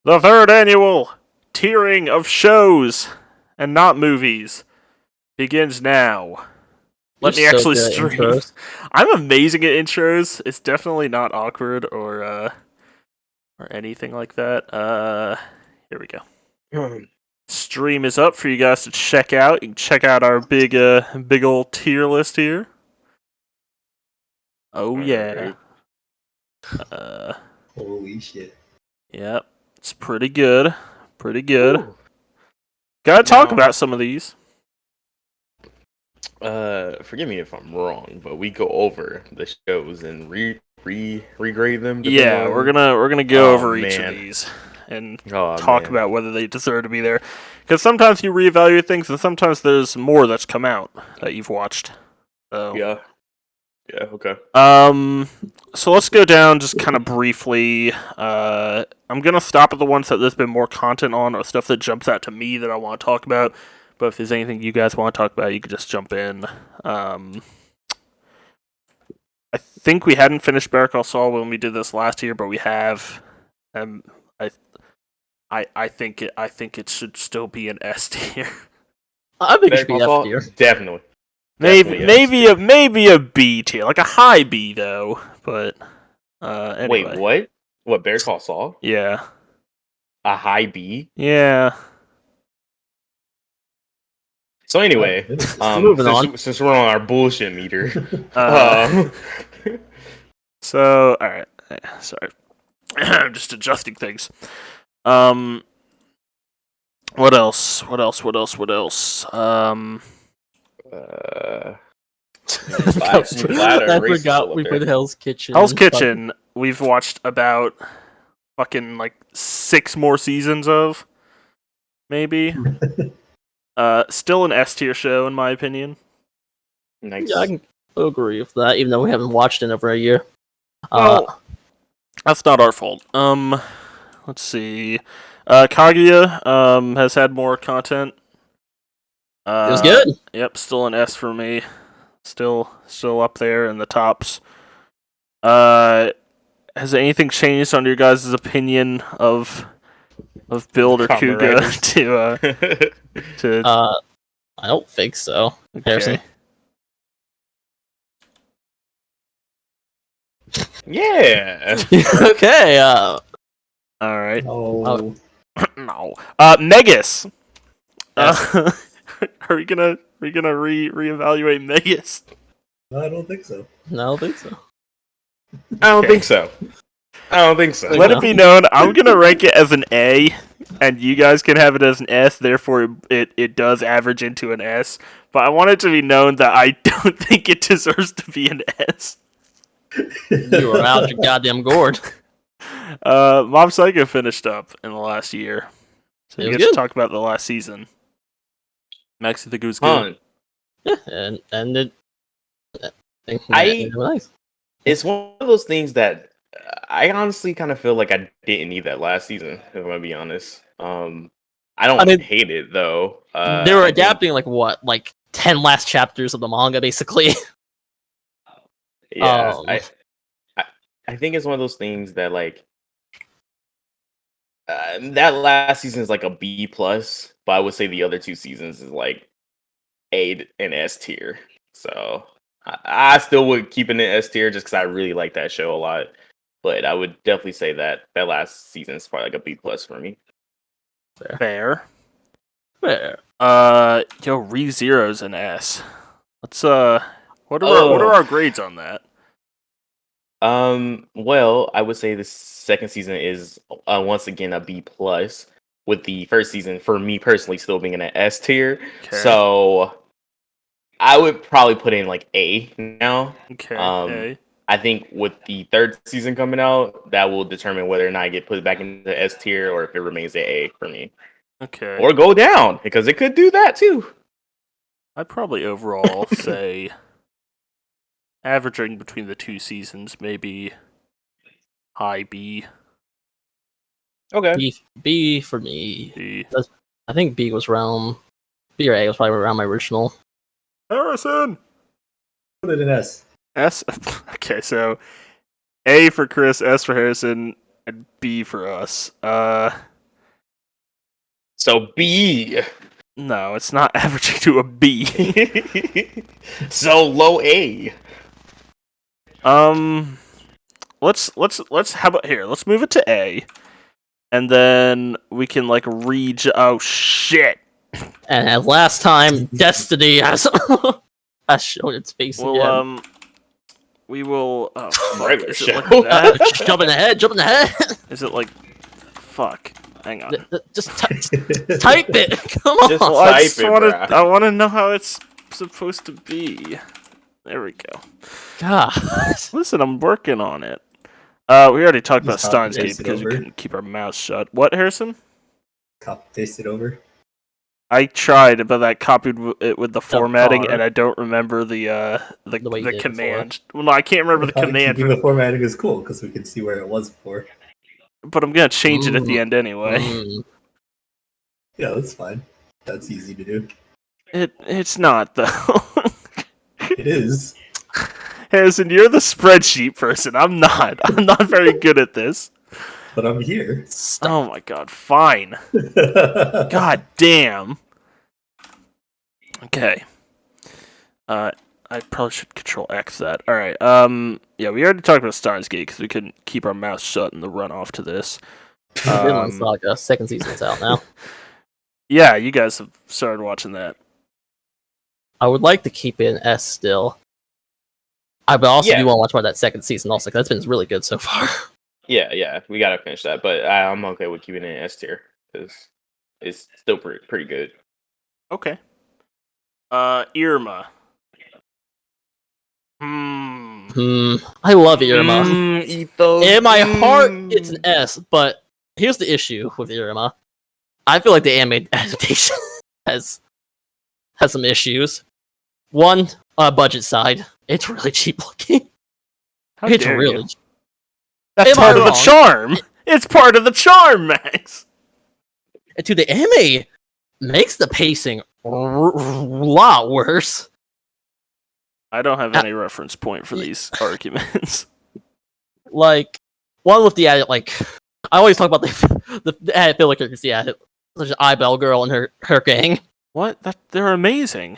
The third annual tiering of shows and not movies begins now. Let me You're so actually good at stream. intros. I'm amazing at intros. It's definitely not awkward or anything like that. Here we go. Stream is up for you guys to check out. You can check out our big old tier list here. Oh yeah. Holy shit. Yep. It's pretty good. Pretty good. Ooh. Gotta talk Now- about some of these. Forgive me if I'm wrong, but we go over the shows and regrade them. Yeah, depending we're gonna go Oh, over each of man. these and Oh, talk man. about whether they deserve to be there. Because sometimes you reevaluate things, and sometimes there's more that's come out that you've watched. So Yeah. Yeah. Okay. So let's go down just kind of briefly. I'm gonna stop at the ones that there's been more content on, or stuff that jumps out to me that I want to talk about. But if there's anything you guys want to talk about, you could just jump in. I think we hadn't finished Better Call Saul when we did this last year, but we have. I think it should still be an S tier. I think it Better should be Call Saul? F tier. Definitely. Maybe Definitely maybe a B tier, like a high B though. But anyway. Wait, what? What? Better Call Saul? Yeah. A high B? Yeah. So anyway, Moving on. since we're on our bullshit meter, Uh, So, all right. Sorry, I'm just adjusting things. What else? What else? I forgot we put Hell's Kitchen. Hell's Kitchen. We've watched about fucking like 6 more seasons of, maybe. Still an S tier show in my opinion. Nice. Yeah, I can agree with that, even though we haven't watched it in over a year. Well, that's not our fault. Let's see. Kaguya has had more content. It was good. Yep, still an S for me. Still up there in the tops. Has anything changed on your guys' opinion of Build or Kamen Kuga Riders. to I don't think so. Harrison? okay. Yeah. Okay. All right. Oh. No. Megas. Are we gonna reevaluate Megas? No, I don't think so. No, I don't think so. I don't think so. Let it be known, I'm gonna rank it as an A, and you guys can have it as an S. Therefore, it does average into an S. But I want it to be known that I don't think it deserves to be an S. You are out your goddamn gourd. Mob Psycho finished up in the last year, so It you was get to good. talk about the last season. Max, you think it was good? Huh. Yeah, and it. I- it was nice. It's one of those things that I honestly kind of feel like I didn't need that last season, if I'm gonna be honest. I don't I mean, hate it though. They were I think- adapting like 10 last chapters of the manga, basically. Yeah, Um, I think it's one of those things that like that last season is like a B plus, but I would say the other 2 seasons is like A and S tier. So I still would keep it in S tier just because I really like that show a lot. But I would definitely say that last season is probably like a B plus for me. Fair. Fair. Yo, ReZero's an S. Let's what are our grades on that? Well, I would say the second season is once again a B plus, with the first season for me personally still being in an S tier. Okay. So I would probably put in like A now. Okay. um, I think with the third season coming out, that will determine whether or not I get put back into S tier or if it remains at A for me, Okay. or go down because it could do that too. I'd probably overall say averaging between the 2 seasons, maybe high B. Okay. B for me. B. I think B was around. B or A was probably around my original. Harrison! Put it in S. S? Okay, so A for Chris, S for Harrison, and B for us. So B. No, it's not averaging to a B. So low A. Let's how about here? Let's move it to A, and then we can like oh shit. And as last time, Destiny has has shown its face again. Well, we will. Oh, fuck. Regular Is it like show. that? Jumping ahead, jumping ahead. Is it like? Fuck. Hang on. Just type it. Come on. Just Well, I type just it, want to. bruh. I want to know how it's supposed to be. There we go. God. Listen, I'm working on it. We already talked about Just Steins copy Gate paste it because we over. couldn't keep our mouths shut. What, Harrison? Copy paste it over. I tried, but I copied it with the formatting, bar. and I don't remember the way you did it command. Well, no, I can't remember the command, Keeping the formatting is cool because we can see where it was before. but I'm gonna change it at the end anyway. Mm. Yeah, that's fine. That's easy to do. It's not though. It is. Harrison, you're the spreadsheet person. I'm not. I'm not very good at this. But I'm here. Stop. Oh my god. Fine. God damn. Okay. I probably should control X that. All right. Yeah, we already talked about Steins Gate because we couldn't keep our mouths shut in the runoff to this. Vinland Saga, second season's out now. Yeah, you guys have started watching that. I would like to keep it in S still. I but also Yeah. do want to watch more of that second season also, 'cause that's been really good so far. Yeah, we gotta finish that, but I'm okay with keeping it in S tier because it's still pretty good. Okay. Irma. I love Irma. Eat those. In my heart, it's an S, but here's the issue with Irma. I feel like the anime adaptation has some issues. One, budget side, it's really cheap looking. How It's dare really you. That's Am I part of the wrong? charm. It's part of the charm, Max. And to the anime makes the pacing a lot worse. I don't have any reference point for these arguments. Like one with the added, like I always talk about the added filler characters, the added such as Eyebell Girl and her gang. What? They're amazing.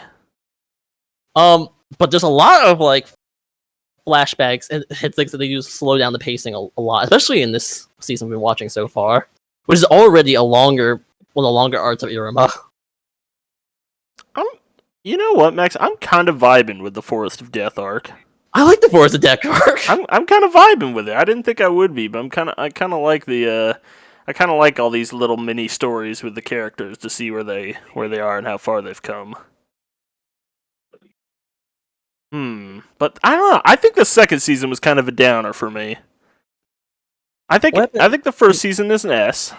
But there's a lot of like flashbacks and things that they use to slow down the pacing a lot, especially in this season we've been watching so far, which is already one of the longer arcs of Iruma. You know what, Max? I'm kind of vibing with the Forest of Death arc. I like the Forest of Death arc. I'm kind of vibing with it. I didn't think I would be, but I kind of like I kind of like all these little mini stories with the characters to see where they are and how far they've come. But I don't know. I think the second season was kind of a downer for me. I think the first season is an S.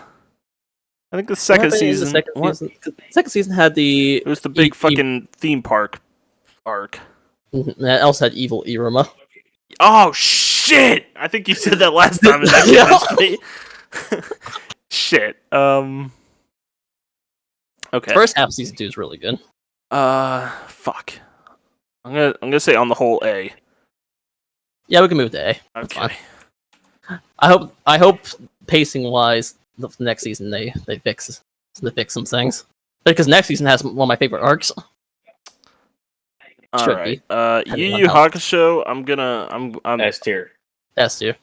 I think the second season. The second season had It was the big fucking theme park arc. That also had evil Iruma. Oh shit! I think you said that last time. And that convinced me. Shit. Okay. First half of season 2 is really good. Fuck. I'm gonna say on the whole A. Yeah, we can move to A. That's Okay. fine. I hope pacing wise, the next season they fix some things, because next season has one of my favorite arcs. All Should right. be. Yu Yu Hakusho. I'm S tier. S tier.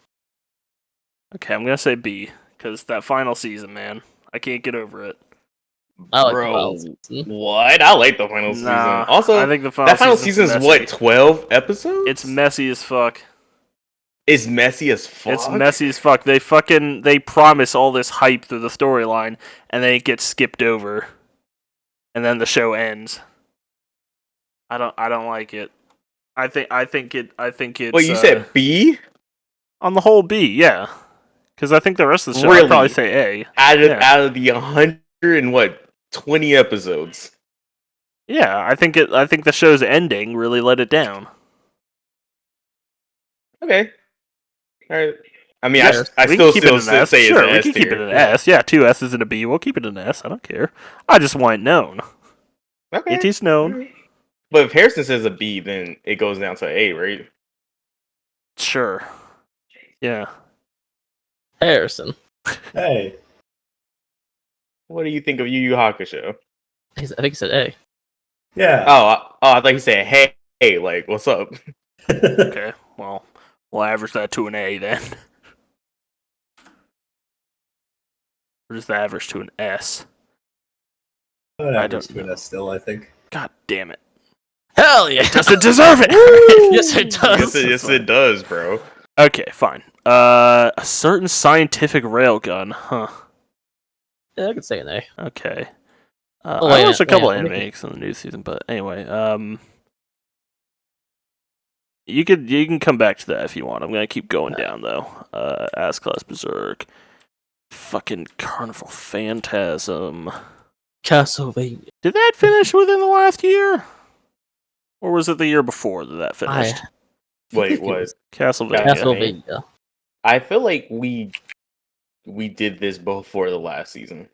okay. I'm gonna say B because that final season, man, I can't get over it. I like Bro, the final season. what? I like the final season. Nah, Also, I think the that final season's season is messy. what, 12 episodes? It's messy as fuck. It's messy as fuck. It's messy as fuck. They promise all this hype through the storyline, and then it gets skipped over, and then the show ends. I don't like it. I think it's. Wait, you said B? on the whole B, yeah. Because I think the rest of the show, Really? I'd probably say A. Out of the 120 episodes. Yeah, I think the show's ending really let it down. Okay. All right. I mean, Yeah, I we still can keep it an S. say Sure, it's an we S can keep it tier. an S. Yeah, 2 S's and a B. We'll keep it an S. I don't care. I just want it known. Okay. It is known. But if Harrison says a B, then it goes down to A, right? Sure. Yeah. Harrison. Hey. What do you think of Yu Yu Hakusho? I think he said A. Yeah. I thought you said, hey, like, what's up? Okay, well, we'll average that to an A then. Or just the average to an S. I don't don't know. still, I think. God damn it. Hell yeah! Doesn't deserve it! Yes, it does. Yes, it does, bro. Okay, fine. A certain scientific railgun, huh? Yeah, I could say an A. Okay. Oh, I wait, watched a couple wait, animes in the new season, but anyway, you can come back to that if you want. I'm gonna keep going down though. Ass Class Berserk, fucking Carnival Phantasm. Castlevania. Did that finish within the last year, or was it the year before that finished? Wait, what? Castlevania. Castlevania. I feel like we did this before the last season.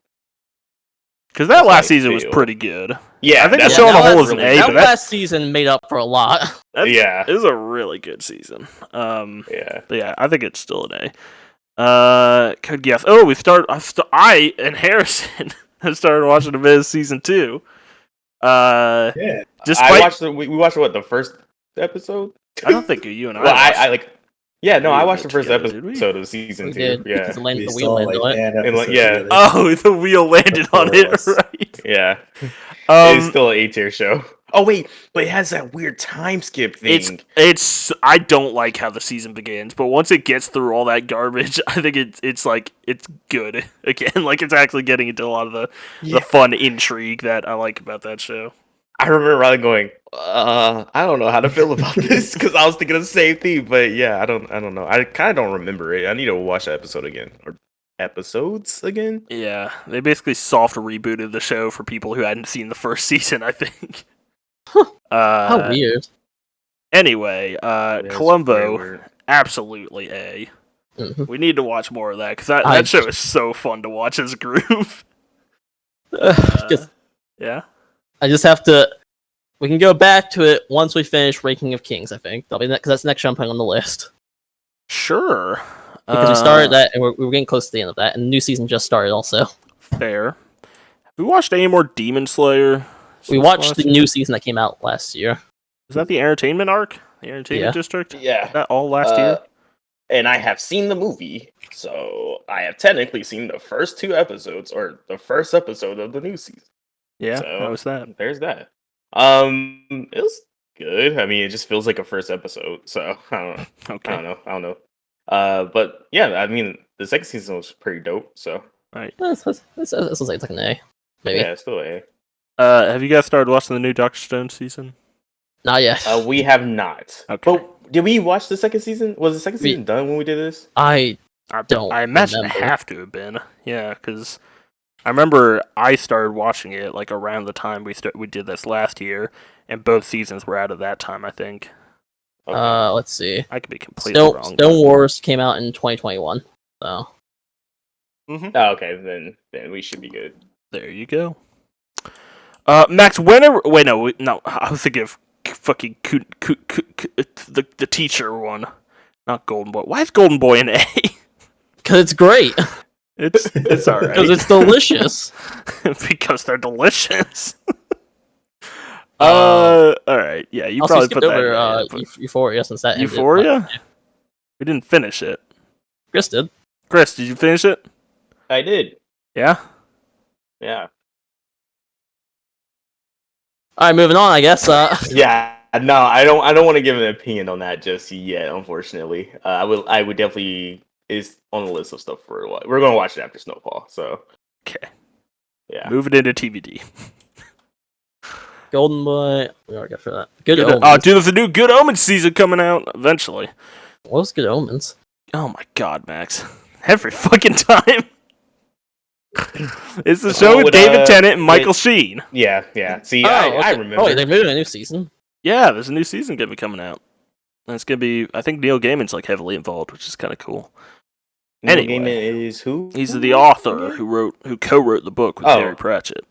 Because that That's last how I season was feel. pretty good. Yeah, I think the that's show on the that whole was is an really A, That but last season made up for a lot. Yeah. it was a really good season. Yeah. But yeah, I think it's still an A. Code Geass. Oh, I and Harrison have started watching the Viz season 2. Yeah. Despite We watched what, the first episode? I don't think you and I. Well, watched I like. Yeah, no, We I did watched the first together, did we? episode of season We 2. did Yeah, because the We wheel saw landed on like it. an And, like, episode yeah. together. Oh, the wheel landed on Four of it, us. right? yeah. It's Um, still an A-tier show. Oh wait, but it has that weird time skip thing. it's. I don't like how the season begins, but once it gets through all that garbage, I think it's like it's good again. Like it's actually getting into a lot of the fun intrigue that I like about that show. I remember Riley going, I don't know how to feel about this because I was thinking of the same thing. But yeah, I don't know. I kind of don't remember it. I need to watch that episode again or episodes again. Yeah, they basically soft rebooted the show for people who hadn't seen the first season, I think. How weird. Anyway, That's Columbo, weird. absolutely A. Mhm. We need to watch more of that because that I- show is so fun to watch as a group. Just- Yeah. I just have to. We can go back to it once we finish Ranking of Kings. I think that'll be because that's the next show I'm putting on the list. Sure. Because we started that and we're getting close to the end of that, and the new season just started. Also, Fair. Have we watched any more Demon Slayer? we since watched last the year? new season that came out last year. Is that the entertainment arc? The entertainment Yeah. district? Yeah. That all last year? And I have seen the movie, so I have technically seen the first 2 episodes or the first episode of the new season. Yeah. so- How was that? There's that. It was good. I mean, it just feels like a first episode, so I don't know. Okay. I don't know. But yeah, I mean, the second season was pretty dope. So This was like an A, maybe yeah, it's still A. Have you guys started watching the new Doctor Stone season? not yet. We have not. Okay. But did we watch the second season? Was the second We- season done when we did this? I don't I imagine remember. it have to have been. Yeah, because I remember I started watching it like around the time we did this last year, and both seasons were out of that time. I think Okay. let's see. I could be completely Stone, wrong. Stone Wars came out in 2021. So Mm-hmm. Oh, okay, then we should be good. There you go. Max, no. I was thinking of fucking the teacher one, not Golden Boy. Why is Golden Boy an A? because it's great, It's alright. because it's delicious. Because they're delicious. Uh, All right. Yeah, you also, probably skipped put that. over in there, but- Euphoria since that ended. Euphoria. We didn't finish it. Chris did. Chris, did you finish it? I did. Yeah. Yeah. All right, moving on. I guess. Yeah. No, I don't want to give an opinion on that just yet. Unfortunately, I would definitely is on the list of stuff for a while. We're gonna watch it after Snowfall. So Okay. yeah. Moving into TBD. Golden Boy. We already got for that. Good Oh, Omens. dude, there's a new Good Omens season coming out eventually. What was Good Omens? Oh my god, Max. Every fucking time. It's the show Oh, with with, David Tennant and Michael with- Sheen. Yeah. See, Oh, I okay. remember. Oh, they're moving a new season. Yeah, there's a new season gonna be coming out. And it's gonna be, I think Neil Gaiman's like heavily involved, which is kind of cool. Neil Anyway. Gaiman is who? He's the author who co-wrote the book with Oh. Terry Pratchett.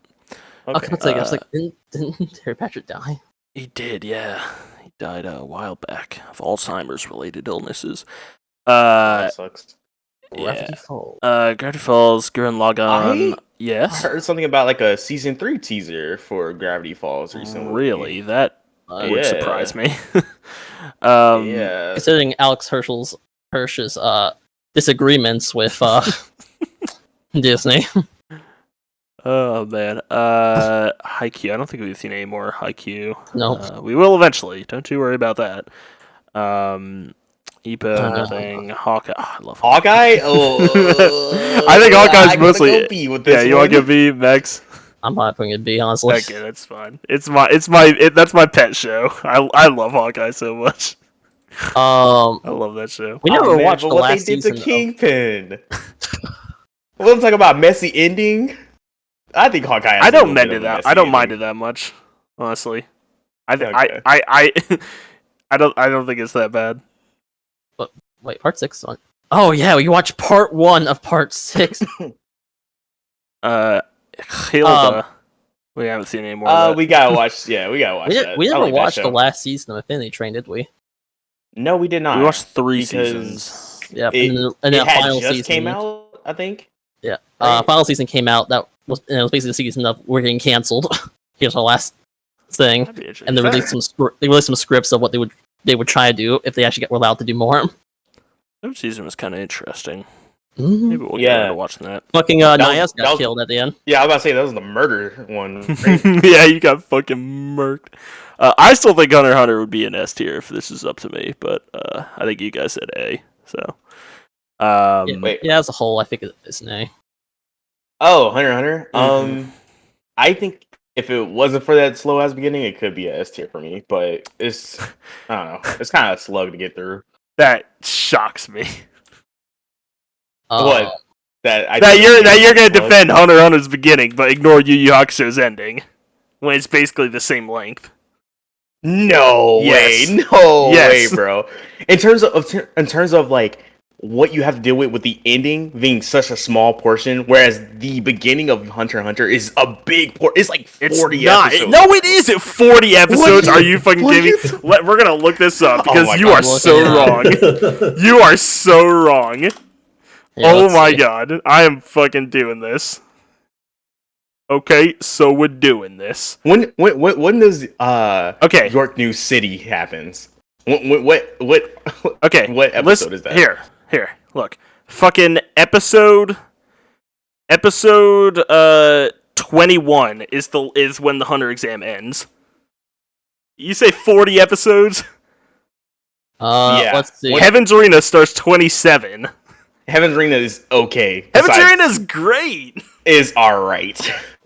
Okay. I was like, didn't Terry Patrick die? He did, yeah. He died a while back of Alzheimer's related illnesses. That sucks. Gravity Falls. Gravity Falls, Gurren Lagann. I Yes. heard something about like a season 3 teaser for Gravity Falls recently. Really? That would Yeah. surprise me. Yeah. Considering Alex Hirsch's disagreements with Disney. Oh man. Haikyuu. I don't think we've seen any more Haikyuu. No. We will eventually. Don't you worry about that. Ipa, no. nothing. Hawkeye. Oh, I love Hawkeye. Hawkeye? Oh, I think Hawkeye's I gotta mostly. go B with this Yeah, you want to one. give me Mex? I'm not putting it B, honestly. Okay, that's fine. That's my pet show. I love Hawkeye so much. I love that show. We never Oh, man, watched but the what last they did season. to Kingpin. Well, I'm talking about messy ending. I think Hawkeye. Has I a don't little bit mind of it a that. messy I don't mind ending. it that much, honestly. I Okay. I don't think it's that bad. Wait, part 6 on. Oh yeah, we watched part 1 of part 6. Hilda. We haven't seen any more. Of that. We gotta watch. Yeah, we gotta watch that. we I never like that watched the show. last season of Infinity Train, did we? No, we did not. We watched 3 because seasons. Yeah, It, and it then had final just season came out, I think. Yeah, Right. final season came out. That was and it was basically the season of we're getting canceled. Here's our last thing, That'd be interesting. and they released some scripts of what they would try to do if they actually were allowed to do more. Third season was kind of interesting. Mhm. Maybe we'll get Yeah. around to watching that. Fucking was- Nias that got was- killed at the end. Yeah, I was about to say that was the murder one. Right? Yeah, you got fucking murked. I still think Hunter x Hunter would be an S tier if this is up to me, but I think you guys said A. So, Yeah, wait. yeah, as a whole, I think it's an A. Oh, Hunter x Hunter. Mhm. I think if it wasn't for that slow ass beginning, it could be a S tier for me. But it's I don't know. It's kind of a slug to get through. that shocks me. What? That You're gonna slug? defend Hunter x Hunter's beginning, but ignore Yu Yu Hakusho's ending when it's basically the same length. No Yes. way, no Yes. way, bro. In terms of like what you have to deal with the ending being such a small portion, whereas the beginning of Hunter x Hunter is a big portion. It's like 40 It's not. episodes. No, it isn't 40 episodes. Are you fucking what are kidding you me? We're gonna look this up Oh because my you God, are look so it up. wrong. You are so wrong. Yeah, Oh let's my see. god. I am fucking doing this. Okay, so we're doing this. When does Okay. York New City happens? What Okay. what episode listen, is that? Here. Look. Fucking episode 21 is when the Hunter exam ends. You say 40 episodes? Yeah. Let's see. Heaven's Arena starts 27. Heaven's Arena is okay. Heaven's Besides, Arena's great. is alright.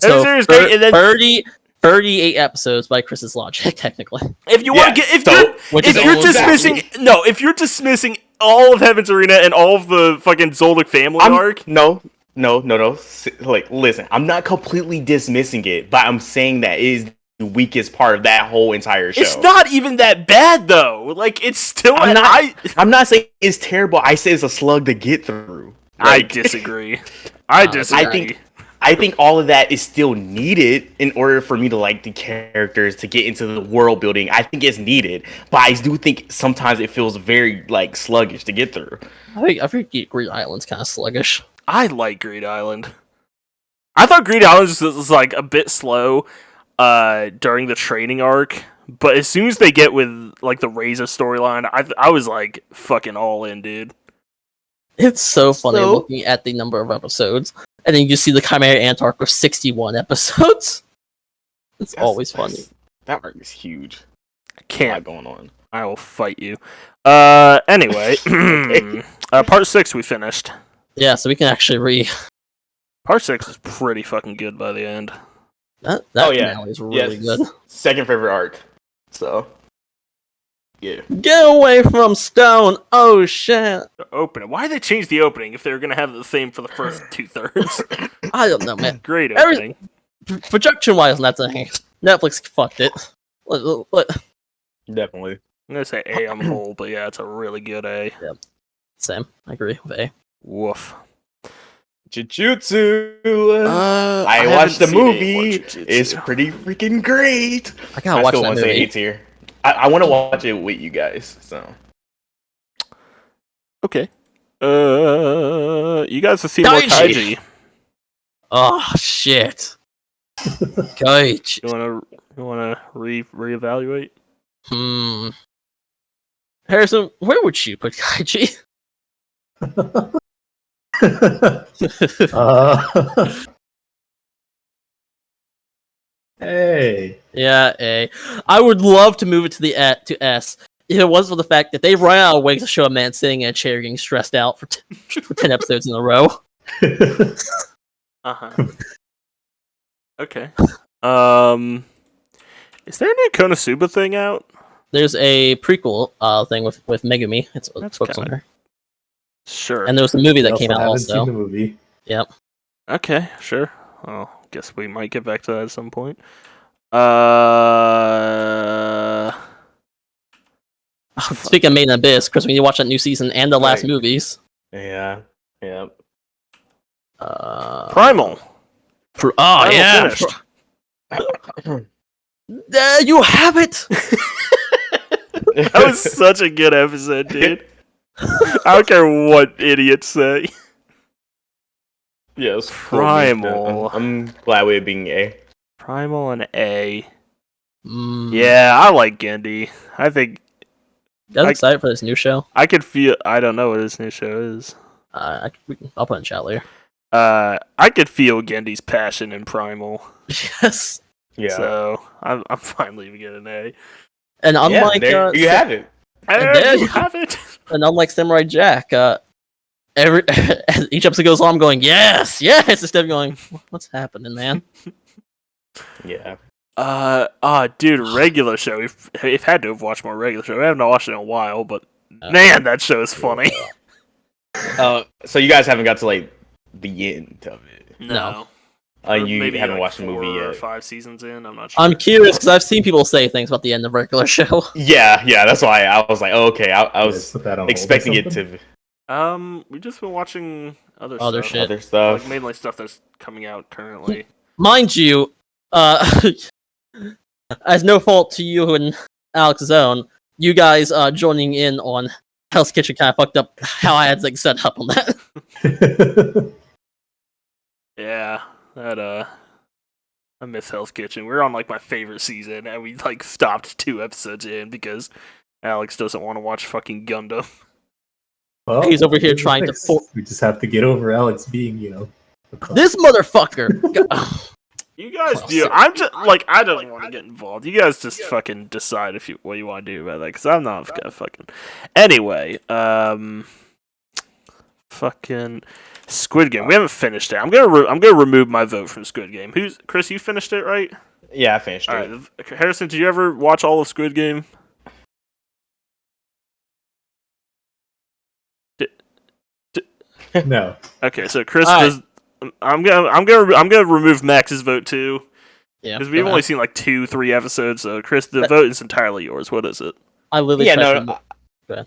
Heaven's Arena's great, and then 38 episodes by Chris's logic, technically. if you Yeah, want to get so- Which if is you're almost dismissing if you're dismissing all of Heaven's Arena and all of the fucking Zoldyck family arc, No. Like, listen, I'm not completely dismissing it, but I'm saying that it is the weakest part of that whole entire show. it's not even that bad though. Like it's still I'm not saying it's terrible. I say it's a slug to get through. I Like, disagree. I disagree. I think all of that is still needed in order for me to like the characters to get into the world building. I think it's needed, but I do think sometimes it feels very like sluggish to get through. I think Green Island's kind of sluggish. I like Greed Island. I thought Greed Island was like a bit slow during the training arc, but as soon as they get with like the Reza storyline, I was like fucking all in, dude. It's so funny So- looking at the number of episodes, and then you see the Chimera Ant arc with 61 episodes. It's always funny. That arc is huge. I A lot can't. going on. I will fight you. Anyway, part 6 we finished. Yeah, so we can actually Part 6 is pretty fucking good by the end. that Oh, yeah. finale is really Yes. good. Second favorite arc. So, yeah. Get away from Stone! Oh shit! The opening. Why did they change the opening if they were gonna have the same for the first 2/3? I don't know, man. Great Every- opening. Projection wise, that's a Netflix fucked it. Definitely. I'm gonna say A on the whole, but yeah, it's a really good A. Same, I agree with A. Woof. Jujutsu. I haven't watched the seen any movie. more Jujutsu. It's pretty freaking great. I gotta I watch still that want to say movie. A tier. I want to watch it with you guys. So Okay. You guys have seen more Kaiji. Kaiji. Oh shit. Kaiji. You wanna reevaluate? Harrison, where would you put Kaiji? Hey. Yeah, A. I would love to move it to to S. If it wasn't for the fact that they run out of ways to show a man sitting in a chair getting stressed out for 10 episodes in a row. Uh-huh. Okay. Is there a new Konosuba thing out? There's a prequel thing with Megumi. It's That's books kinda- on her. Sure. And there was a movie that Also came out haven't also. seen the movie. Yep. Okay, sure. Well, guess we might get back to that at some point. Speaking of Made in Abyss, Chris, we need to watch that new season and the last Right. movies. Yeah. Yeah. Primal. Oh, Primal yeah. finished. You have it! That was such a good episode, dude. I don't care what idiots say. Yeah, it was cool. Primal. I'm glad with it being A. Primal and A. Mm. Yeah, I like Gendy. I think You guys I- excited for this new show? I could feel. I don't know what his new show is. I'll put it in chat later. I could feel Gendy's passion in Primal. Yes. Yeah. So I'm fine leaving it an A. And Yeah, unlike there you have it. There you you have it. and unlike Samurai Jack, every as each episode goes on, I'm going yes, instead of going what's happening, man. Yeah. Dude, regular show. We've had to have watched more regular show. I haven't watched it in a while, but Uh, man, that show is funny. So you guys haven't got to like the end of it. No. You Maybe haven't like watched the 4 movie or yet. 5 seasons in. I'm not sure. I'm curious because I've seen people say things about the end of regular show. Yeah, that's why I was like, oh, okay. I was Put that on hold or expecting it something? to We've just been watching other Other stuff. shit. other stuff. Like mainly stuff that's coming out currently. Mind you, as no fault to you and Alex's own, you guys joining in on Hell's Kitchen kind of fucked up how I had like set up on that. Yeah, that I miss Hell's Kitchen. We're on like my favorite season, and we like stopped 2 episodes in because Alex doesn't want to watch fucking Gundam. Well, He's over here here's the trying to fix. We just have to get over Alex being, a cunt. This motherfucker. You guys Well, do. so- I'm just like I don't want to get involved. You guys just fucking decide what you want to do about that, because I'm not gonna fucking. Anyway, fucking Squid Game. We haven't finished it. I'm gonna remove my vote from Squid Game. Who's Chris? You finished it, right? Yeah, I finished All it. right, Harrison. Did you ever watch all of Squid Game? No. Okay, so Chris All right. does. I'm gonna remove Max's vote too, Yeah, because we've go only ahead. seen like 2-3 episodes. So Chris, the vote is entirely yours. What is it? I literally Yeah, tried no, to- Go ahead.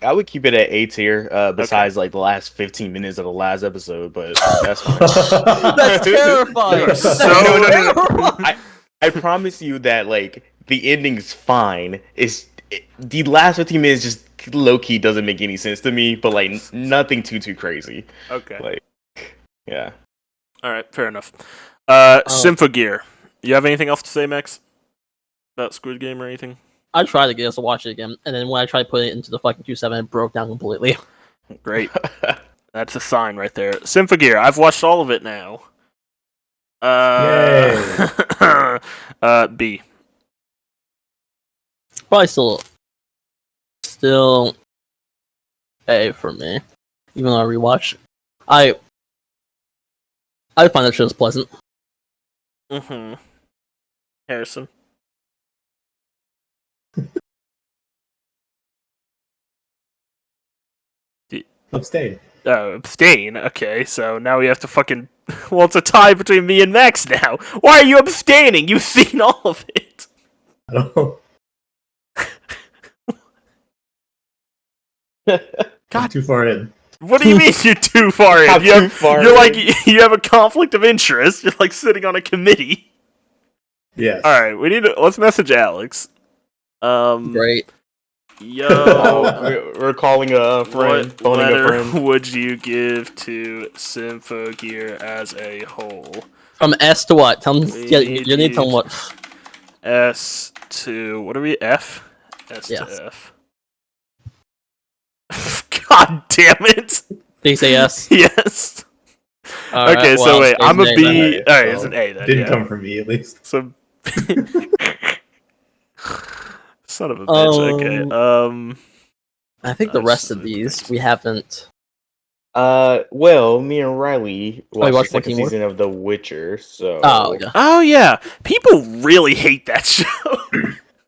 I would keep it at A tier. Besides like the last 15 minutes of the last episode, but that's fine. That's terrifying. You're so- That's No. terrifying. I promise you that like the ending's fine. The last 15 minutes just low key doesn't make any sense to me, but like nothing too crazy. Okay. Like, yeah. All right, fair enough. Symphogear. You have anything else to say, Max? About Squid Game or anything? I tried to get us to watch it again, and then when I tried to put it into the fucking Q7, it broke down completely. Great. That's a sign right there. Symphogear. I've watched all of it now. B. Probably still A for me, even though I rewatch. I find that show's pleasant. Mm-hmm. Harrison. Abstain. Abstain. Okay, so now we have to fucking. Well, it's a tie between me and Max now. Why are you abstaining? You've seen all of it. I don't know. God. Too far in. What do you mean you're too far in? How You too have, far you're in? like you have a conflict of interest. You're like sitting on a committee. Yes. All right, let's message Alex. Great. Yo, We're calling a friend. what Phoning a letter friend. would you give to Symphogear as a whole? From S to what? Tell them. We Yeah, need you need to tell you them what. S to what are we? F. S Yes. to F. God damn it! Did you say S? Yes. Alright, Okay, so well, wait, it's I'm a A B. then. Alright, Alright, it's well, an A then. Didn't yeah. come from me, at least. So. Son of a bitch. Okay. I think the Nice. rest of these we haven't. Well, me and Riley watched the watched second Monkey War? season of The Witcher. So. Oh yeah. Oh yeah, people really hate that show.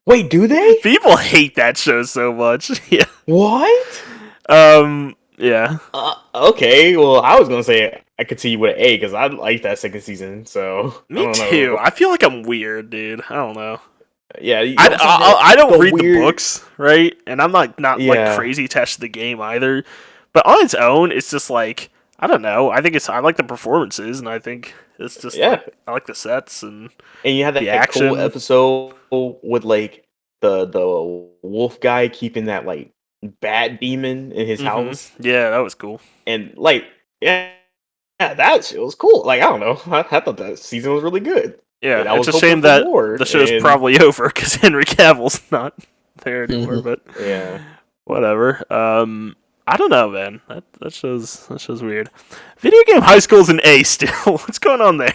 Wait, do they? People hate that show so much. Yeah. What? Yeah. Okay. Well, I was gonna say I continue with an A because I like that second season. So. I Me don't too. Know. I feel like I'm weird, dude. I don't know. Yeah. I don't read the weird- books, right? And I'm not like Yeah. crazy attached to the game either. But on its own, it's just like I don't know. I think I like the performances, and I think it's just Yeah. I like the sets and And you had that the like, cool action. episode with like the wolf guy keeping that like bat demon in his Mhm. house, Yeah, that was cool. and like yeah, that shit was cool. Like I don't know, I thought that season was really good. Yeah, And I it's was a hoping shame for that more, the show's and- probably over because Henry Cavill's not there anymore. Mhm. But Yeah, whatever. I don't know, man. That show's weird. Video game high school's an A still. What's going on there?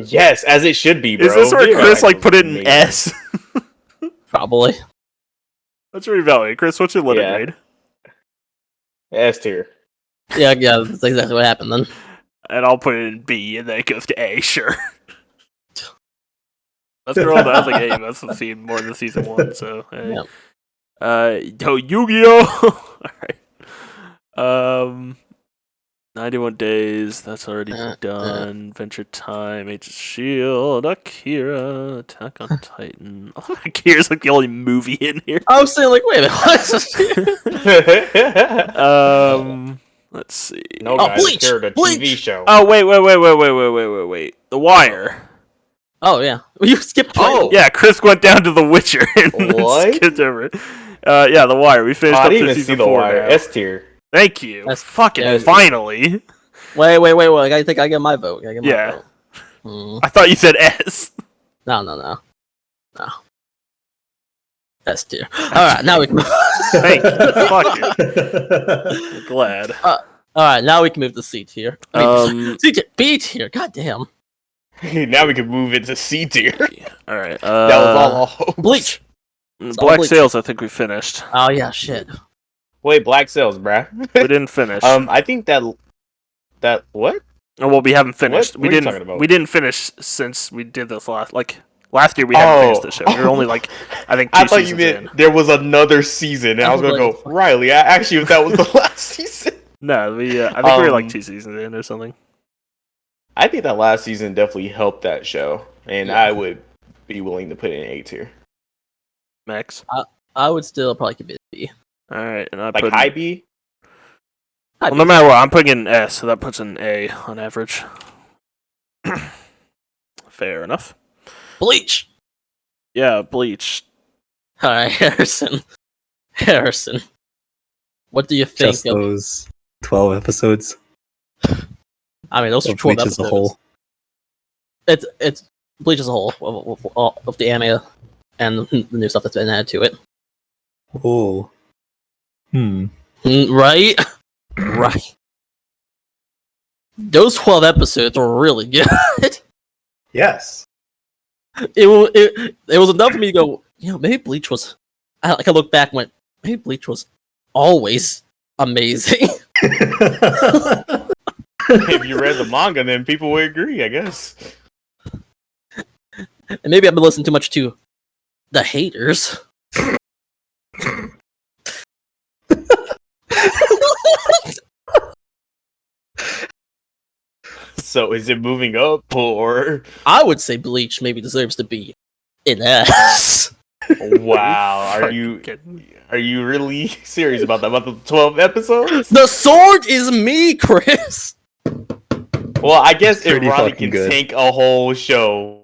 yes, as it should be, bro. Is this where Video Chris Games like was put it in amazing. S? Probably. Let's reevaluate. Chris, what's your letter Yeah. grade? S tier. Yeah, that's exactly what happened then. And I'll put it in B, and then it goes to A. Sure. Let's go on the other game. That's the theme more than season 1. So, hey. Yep. Yu-Gi-Oh. All right. 91 Days. That's already done. Adventure Time. Age of Shield. Akira. Attack on Titan. Akira's like the only movie in here. I was saying, like, wait a minute, what is this? Let's see. No, Oh, guys, Bleach! they're the Bleach! TV show. Oh wait. The Wire. Oh, yeah. You skipped. Oh. Yeah, Chris went down to The Witcher and What? skipped over it. Yeah, The Wire. We finished I up didn't to even see season the 4 wire. now. S tier. Thank you. That's- Fucking yeah, finally. Wait. I think I get my vote. I get my Yeah. vote. I thought you said S. No. S tier. Alright, now we can Thank you. Fuck you. Glad. Alright, now we can move to C tier. C tier. B tier. God damn. Now we can move into C tier. All right. That was all hope. Bleach. Black Bleach. Sails. I think we finished. Oh yeah, shit. Wait, Black Sails, bruh. We didn't finish. I think that what? Oh, well, we haven't finished. What are you talking about? We didn't finish since we did this last year. We hadn't finished the show. We were only like I think 2 I thought you seasons meant in. there was another season, and I was gonna go Riley. I asked you if that was the last season. No, we. I think we were like Um, 2 seasons in or something. I think that last season definitely helped that show, and Yeah. I would be willing to put it in A tier, Max. I would still probably keep it B. All right, and I like put. high B. I'd Well, be- no matter what, I'm putting in S, so that puts an A on average. Fair enough. Bleach. Yeah, Bleach. Alright, Harrison. What do you think Just of those 12 episodes I mean those are of 12 Bleach as a episodes. whole. It's Bleach as a whole of the anime and the new stuff that's been added to it. Oh. Right? Right. Those 12 episodes were really good. Yes. It was enough for me to go, maybe Bleach was. I look back and went, maybe Bleach was always amazing. If you read the manga, then people would agree, I guess. And maybe I've been listening too much to the haters. So is it moving up or? I would say Bleach maybe deserves to be in S. Wow, are you really serious about that? About the 12 episodes? The sword is me, Chris. Well, I guess if Pretty Riley fucking can good. tank a whole show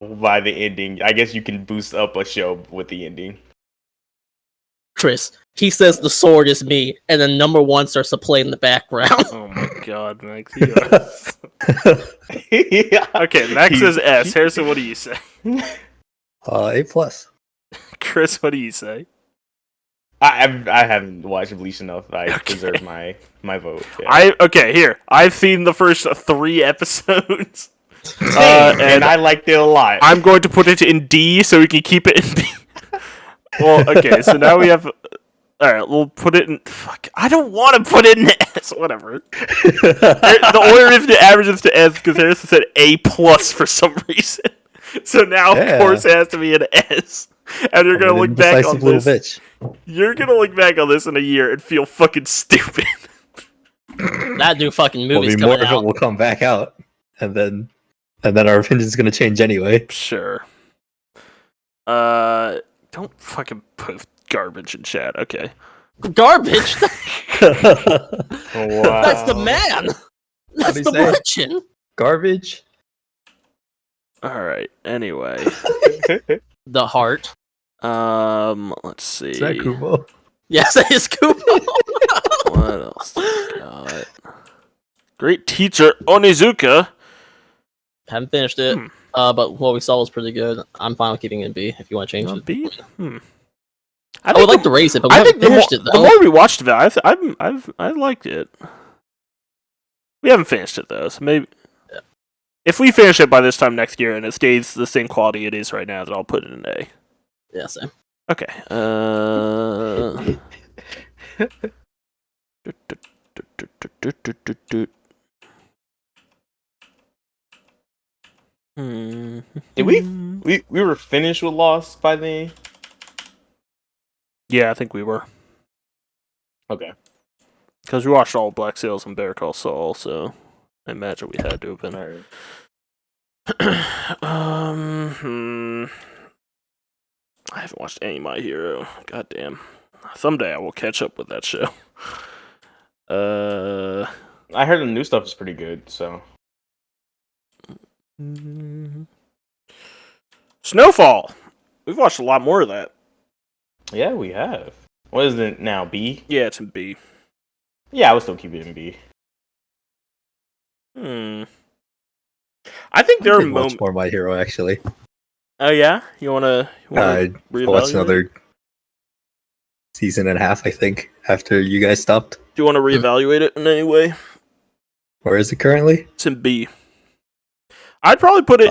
by the ending, I guess you can boost up a show with the ending. Chris. He says the sword is me, and then number 1 starts to play in the background. Oh my god, Max. You are- Yeah. Okay, Max He- is S. Harrison, what do you say? A plus. Chris, what do you say? I haven't watched Bleach enough. I Okay. deserve my vote. Yeah. Here. I've seen the first 3 episodes. Same, and and I liked it a lot. I'm going to put it in D so we can keep it in B. Well, okay, so now we have. Alright, we'll put it in. Fuck. I don't want to put it in S. Whatever. The only reason it averages to S because Harrison said A plus for some reason. So now, Yeah. of course, it has to be an S. And you're gonna I'm an look back on indecisive little this. bitch. You're gonna look back on this in a year and feel fucking stupid. That new fucking Well, movie's more coming of it out. will come back out, and then our opinion's gonna change anyway. Sure. Don't fucking put garbage in chat. Okay. Garbage. Wow. That's the man. That's he the say? legend. Garbage. All right. Anyway, The heart. let's see. Is that Kubo? Yes, it is Kubo. What else we got? Great teacher Onizuka. Haven't finished it. Hmm. But what we saw was pretty good. I'm fine with keeping it in B if you want to change it. B. I would like to raise it, but we I haven't think the finished it the though. more we watched of it, I liked it. We haven't finished it though, so maybe if we finish it by this time next year and it stays the same quality it is right now, then I'll put it in A. Yeah, same. Okay. Did we were finished with Lost by then? Yeah, I think we were. Okay. Because we watched all Black Sails and Better Call Saul, so I imagine we had to have been. Alright. I haven't watched any My Hero. God damn. Someday I will catch up with that show. I heard the new stuff is pretty good, so Snowfall. We've watched a lot more of that. yeah, we have. What is it now? B? Yeah, it's in B. Yeah, I would still keep it in B. I think there are Did watch moments. more My Hero actually. Oh yeah, you wanna I reevaluate? watched another season and a half, I think, after you guys stopped. Do you want to reevaluate it in any way? Where is it currently? It's in B. I'd probably put it.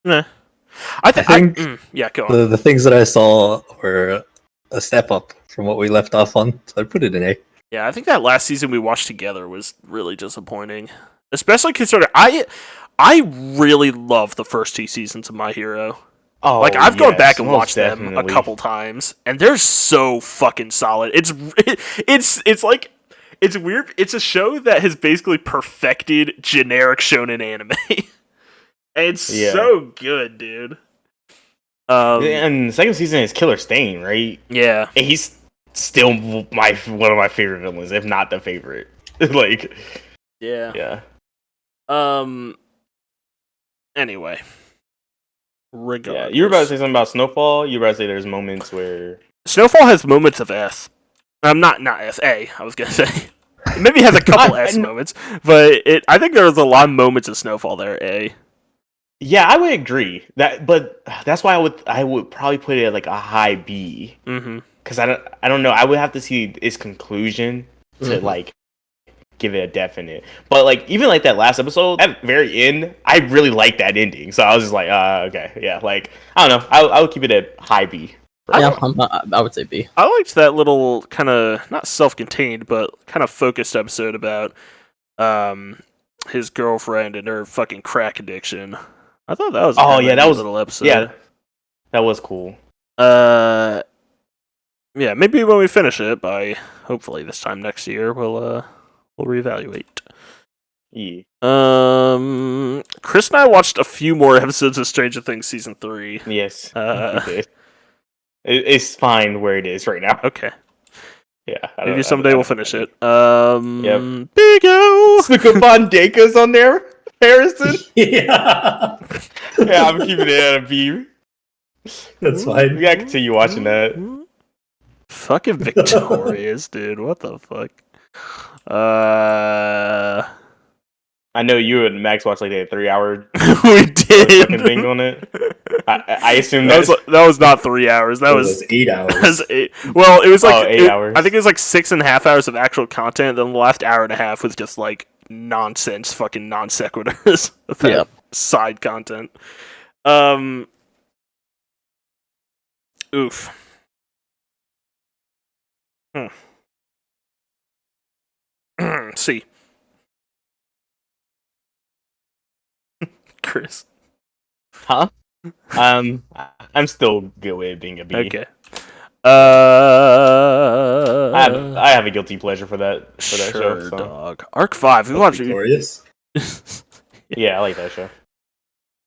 Nah. I think yeah, go on. The things that I saw were a step up from what we left off on, so I'd put it in A. Yeah, I think that last season we watched together was really disappointing. Especially considering I really love the first 2 seasons of My Hero. Oh, Like I've gone yes, back and most watched them a definitely. couple times, and they're so fucking solid. It's like it's weird. It's a show that has basically perfected generic shonen anime. And it's Yeah. so good, dude. And the second season is Killer Stain, right? Yeah. And he's still one of my favorite villains, if not the favorite. Like, Yeah. yeah. Anyway. Yeah, Regardless. you were about to say something about Snowfall. You were about to say there's moments where Snowfall has moments of S. Not S. A. I was gonna say. Maybe it has a couple S moments, but I think there's a lot of moments of Snowfall there. A. yeah, I would agree that, but that's why I would probably put it at like a high B Mm-hmm. because I don't know. I would have to see its conclusion to like give it a definite. But like even like that last episode at the very end, I really liked that ending. So I was just like, okay, yeah. Like I don't know. I would keep it at high B. Yeah, I would say B. I liked that little kind of not self-contained, but kind of focused episode about his girlfriend and her fucking crack addiction. I thought that was a Oh, really yeah, that neat was- little episode. Yeah, that was cool. Yeah, maybe when we finish it by hopefully this time next year, we'll reevaluate. Yeah. Chris and I watched a few more episodes of Stranger Things season 3. Yes. Uh, we did. It's fine where it is right now. Okay, Yeah. maybe someday we'll finish it. Yep. Big O. Sukafon Deka's on there, Harrison. Yeah, Yeah, I'm keeping it at a B. that's We fine. gotta continue watching that. Fucking Victorious, dude. What the fuck? I know you and Max watched like a 3 hour We did. fucking thing on it. I assume that was not 3 hours. That It was 8 hours. that was 8. Well, it was like 8 hours. I think it was like 6.5 hours of actual content. Then the last hour and a half was just like nonsense, fucking non sequiturs about Yeah. side content. Oof. See. Chris. Huh? I'm still good with it being a B. Okay. I have a guilty pleasure for that Sure, show. So. dog. Arc 5. We watched. Victorious. Yeah, I like that show.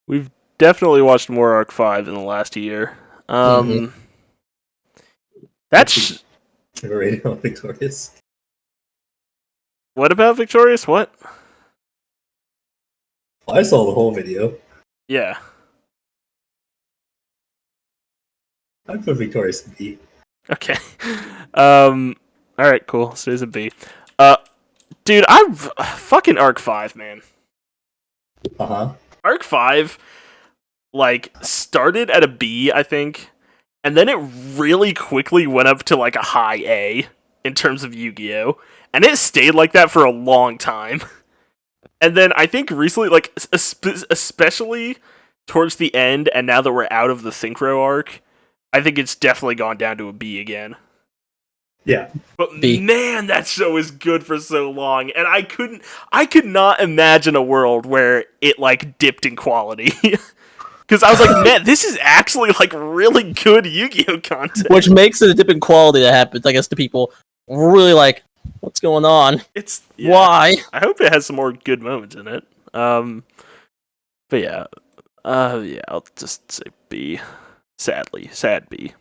We've definitely watched more Arc 5 in the last year. That's Rated on Victorious. what about Victorious? What? I saw the whole video. Yeah. I'd put Victorious in B. Okay. All right, cool. So it's a B. Dude, I'm fucking Arc 5, man. Uh-huh. Arc 5 like started at a B, I think, and then it really quickly went up to like a high A in terms of Yu-Gi-Oh, and it stayed like that for a long time. And then I think recently, like especially towards the end, and now that we're out of the Synchro arc, I think it's definitely gone down to a B again. Yeah. But B. man, that show is good for so long, and I could not imagine a world where it like dipped in quality. Because I was like, man, this is actually like really good Yu-Gi-Oh content. Which makes it a dip in quality that happens, I guess, to people really like, what's going on? It's yeah. Why? I hope it has some more good moments in it. But yeah, I'll just say B. Sadly, sad B.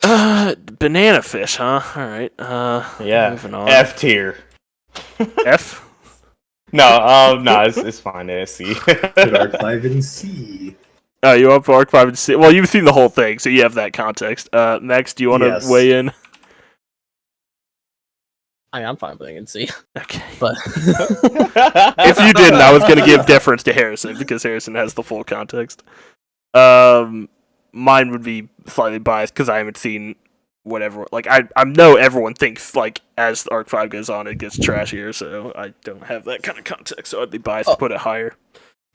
Banana Fish, huh? All right. Yeah. Moving on. F tier. F. No, it's fine. It's C. Put Arc 5 in C. Oh, you want Arc 5 and C? Well, you've seen the whole thing, so you have that context. Next, do you want to Yes. weigh in? I'm fine putting in C, Okay. but If you didn't, I was going to give deference to Harrison because Harrison has the full context. Mine would be slightly biased because I haven't seen whatever. Like, I know everyone thinks, like, as Arc 5 goes on, it gets trashier, so I don't have that kind of context, so I'd be biased to put it higher.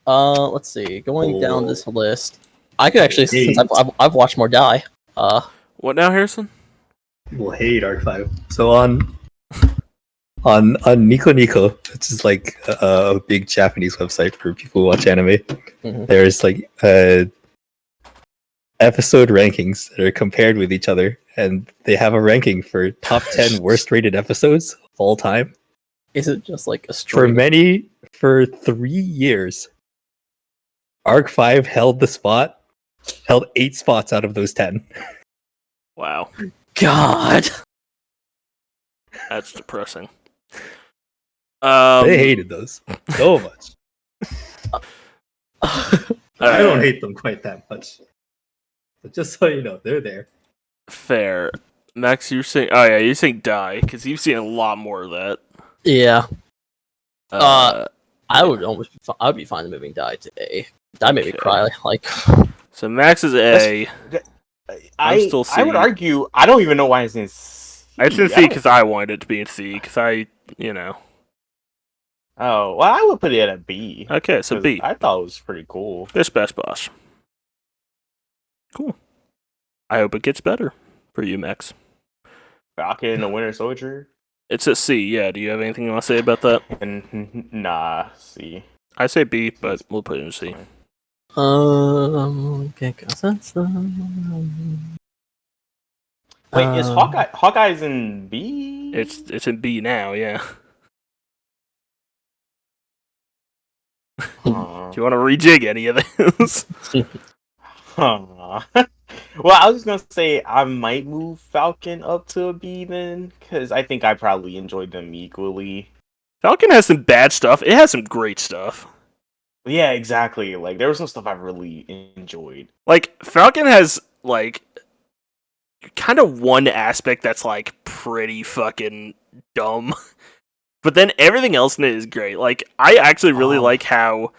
let's see. Going down this list, I could actually, since I've watched more Die. What now, Harrison? People hate Arc 5. So on Nico Nico, which is like a big Japanese website for people who watch anime, Mhm. there's like episode rankings that are compared with each other, and they have a ranking for top 10 worst rated episodes of all time. Is it just like a string? For 3 years, Arc 5 held 8 spots out of those 10. Wow. God. That's depressing. They hated those so much. I don't hate them quite that much. But just so you know, they're there. Fair. Max, you're saying... Oh, yeah, you're saying Die, because you've seen a lot more of that. Yeah, Uh, I would be fine with moving Die to A. Die made me Okay. cry. Like, so Max is A. I'm still I would C. argue. I don't even know why it's in C. I didn't C because I wanted it to be in C, because Oh, well, I would put it at a B. Okay, so 'cause B. I thought it was pretty cool. Bish Bash Bosh. Cool. I hope it gets better for you, Max. Falcon and the Winter Soldier. It's a C, yeah. Do you have anything you want to say about that? And nah, C. I say B, but we'll put it in C. okay, consensus. Wait, is Hawkeye's in B? It's in B now, yeah. Aw. Do you want to rejig any of those? Aw. Well, I was just gonna say I might move Falcon up to a B then, because I think I probably enjoyed them equally. Falcon has some bad stuff. It has some great stuff. Yeah, exactly. Like there was some stuff I really enjoyed. Like, Falcon has, like... kind of one aspect that's like pretty fucking dumb. But then everything else in it is great. Like, I actually really like how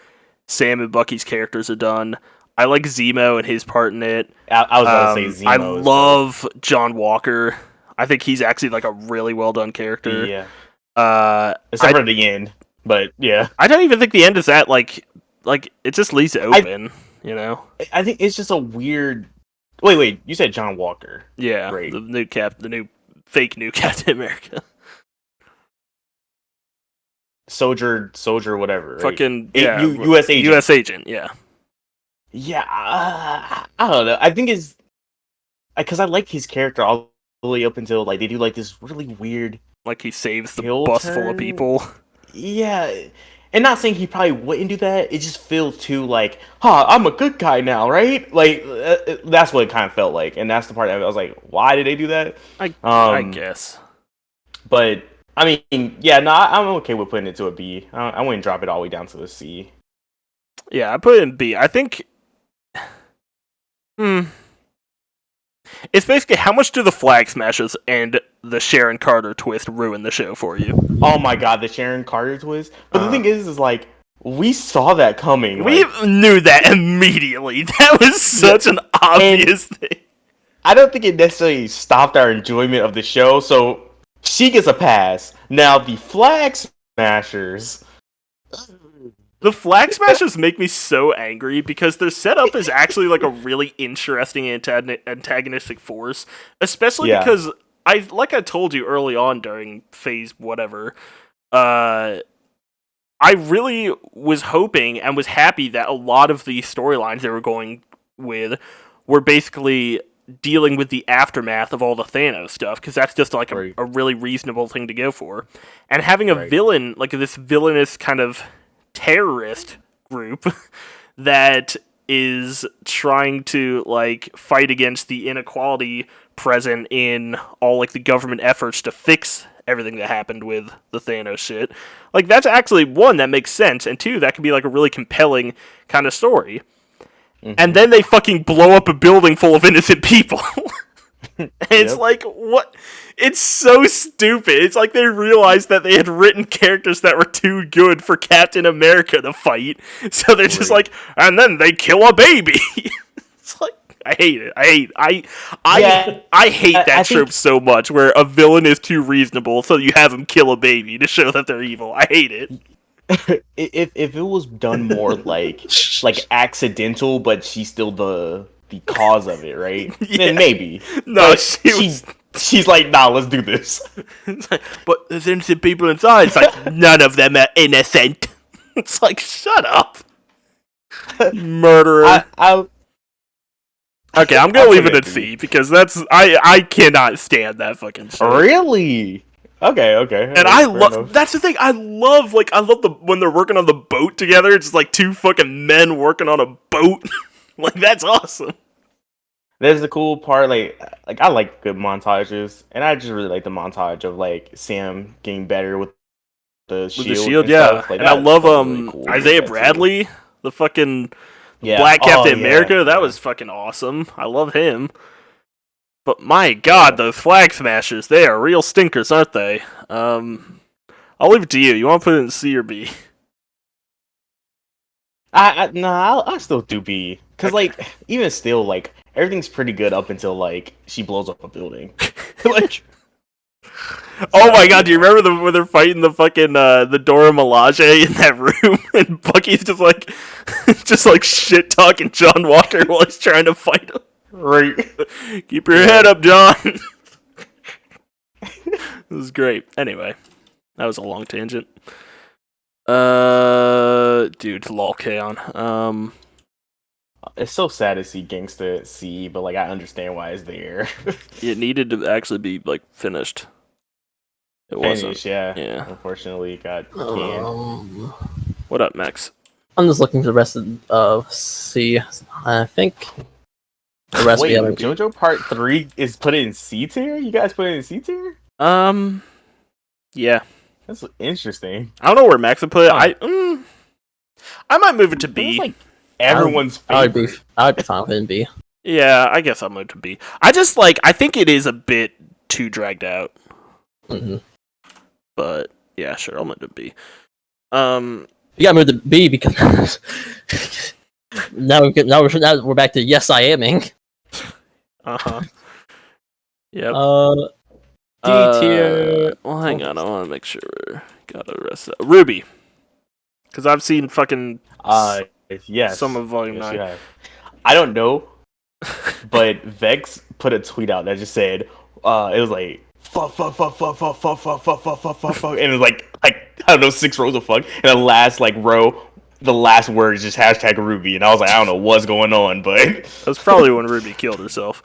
Sam and Bucky's characters are done. I like Zemo and his part in it. I was about to say Zemo. I is dope. love John Walker. I think he's actually like a really well done character. Yeah. Except for the end, but yeah. I don't even think the end is that like it just leaves it open. You know? I think it's just a weird. Wait. You said John Walker. Yeah. Great. The new fake new Captain America. Soldier, whatever. Right? Fucking yeah. U.S. agent. U.S. agent. Yeah. Yeah, I don't know. I think it's because I like his character all the way up until like they do like this really weird. Like he saves the heel bus full of turn? people. Yeah, and not saying he probably wouldn't do that. It just feels too like, I'm a good guy now, right? Like that's what it kind of felt like, and that's the part that I was like, why did they do that? I guess. But I mean, yeah, no, I'm okay with putting it to a B. I wouldn't drop it all the way down to a C. Yeah, I put it in B. I think. It's basically how much do the Flag Smashers and the Sharon Carter twist ruin the show for you? Oh my god, the Sharon Carter twist. But the thing is like we saw that coming. We knew that immediately. That was such an obvious thing. I don't think it necessarily stopped our enjoyment of the show, so she gets a pass. Now the Flag Smashers. The Flag Smashers make me so angry because their setup is actually like a really interesting antagonistic force, especially because I told you early on during phase whatever, I really was hoping and was happy that a lot of the storylines they were going with were basically dealing with the aftermath of all the Thanos stuff, because that's just like a really reasonable thing to go for. And having a villain, like this villainous kind of terrorist group that is trying to like fight against the inequality present in all like the government efforts to fix everything that happened with the Thanos shit. Like that's actually one that makes sense, and two, that could be like a really compelling kind of story. And then they fucking blow up a building full of innocent people. And it's like, what? It's so stupid. It's like they realized that they had written characters that were too good for Captain America to fight. So they're just like, and then they kill a baby. It's like, I hate it. I hate that trope so much, where a villain is too reasonable, so you have him kill a baby to show that they're evil. I hate it. If it was done more like accidental, but she's still the cause of it, right? Then maybe. No, she's like, nah, let's do this. But there's innocent people inside. It's like, none of them are innocent. It's like, shut up. Murderer. Okay, I'm gonna leave it at C, because that's I cannot stand that fucking shit. Really? Okay. And I love, that's the thing, I love when they're working on the boat together, it's like two fucking men working on a boat. Like, that's awesome. There's the cool part, like I like good montages, and I just really like the montage of like Sam getting better with the shield. Yeah. Like, and I love really cool. Isaiah Bradley, the fucking Black Captain America. That was fucking awesome. I love him. But my god, those Flag Smashers, they are real stinkers, aren't they? I'll leave it to you. You want to put it in C or B? I'll still do B. Because, like, even still, like, everything's pretty good up until, like, she blows up a building. Like... Oh my god, do you remember when they're fighting the fucking, the Dora Milaje in that room? And Bucky's just like shit-talking John Walker while he's trying to fight him. Right. Keep your head up, John. This is great. Anyway, that was a long tangent. Dude, lol, Kaon. It's so sad to see Gangsta at C, but like I understand why it's there. It needed to actually be like finished. It wasn't. Yeah. Unfortunately, it got canned. What up, Max? I'm just looking for the rest of C. I think the rest Wait, of the JoJo Part 3 is put in C tier? You guys put it in C tier? Yeah. That's interesting. I don't know where Max would put it. I might move it to B. It's like everyone's favorite. I would be fine with it in B. Yeah, I guess I'm going to B. I just I think it is a bit too dragged out, Mm-hmm. but yeah, sure, I'll move to B. You got moved to B because now we're back to yes, I aming. Yep. D tier. Well, hang on, I want to make sure we got the rest of Ruby, because I've seen fucking Yes. some of Volume Yes, 9. you have. I don't know, but Vex put a tweet out that just said, it was like fuck, and it was like I don't know 6 rows of fuck, and the last row, the last word is just hashtag Ruby, and I was like, I don't know what's going on, but That's probably when Ruby killed herself.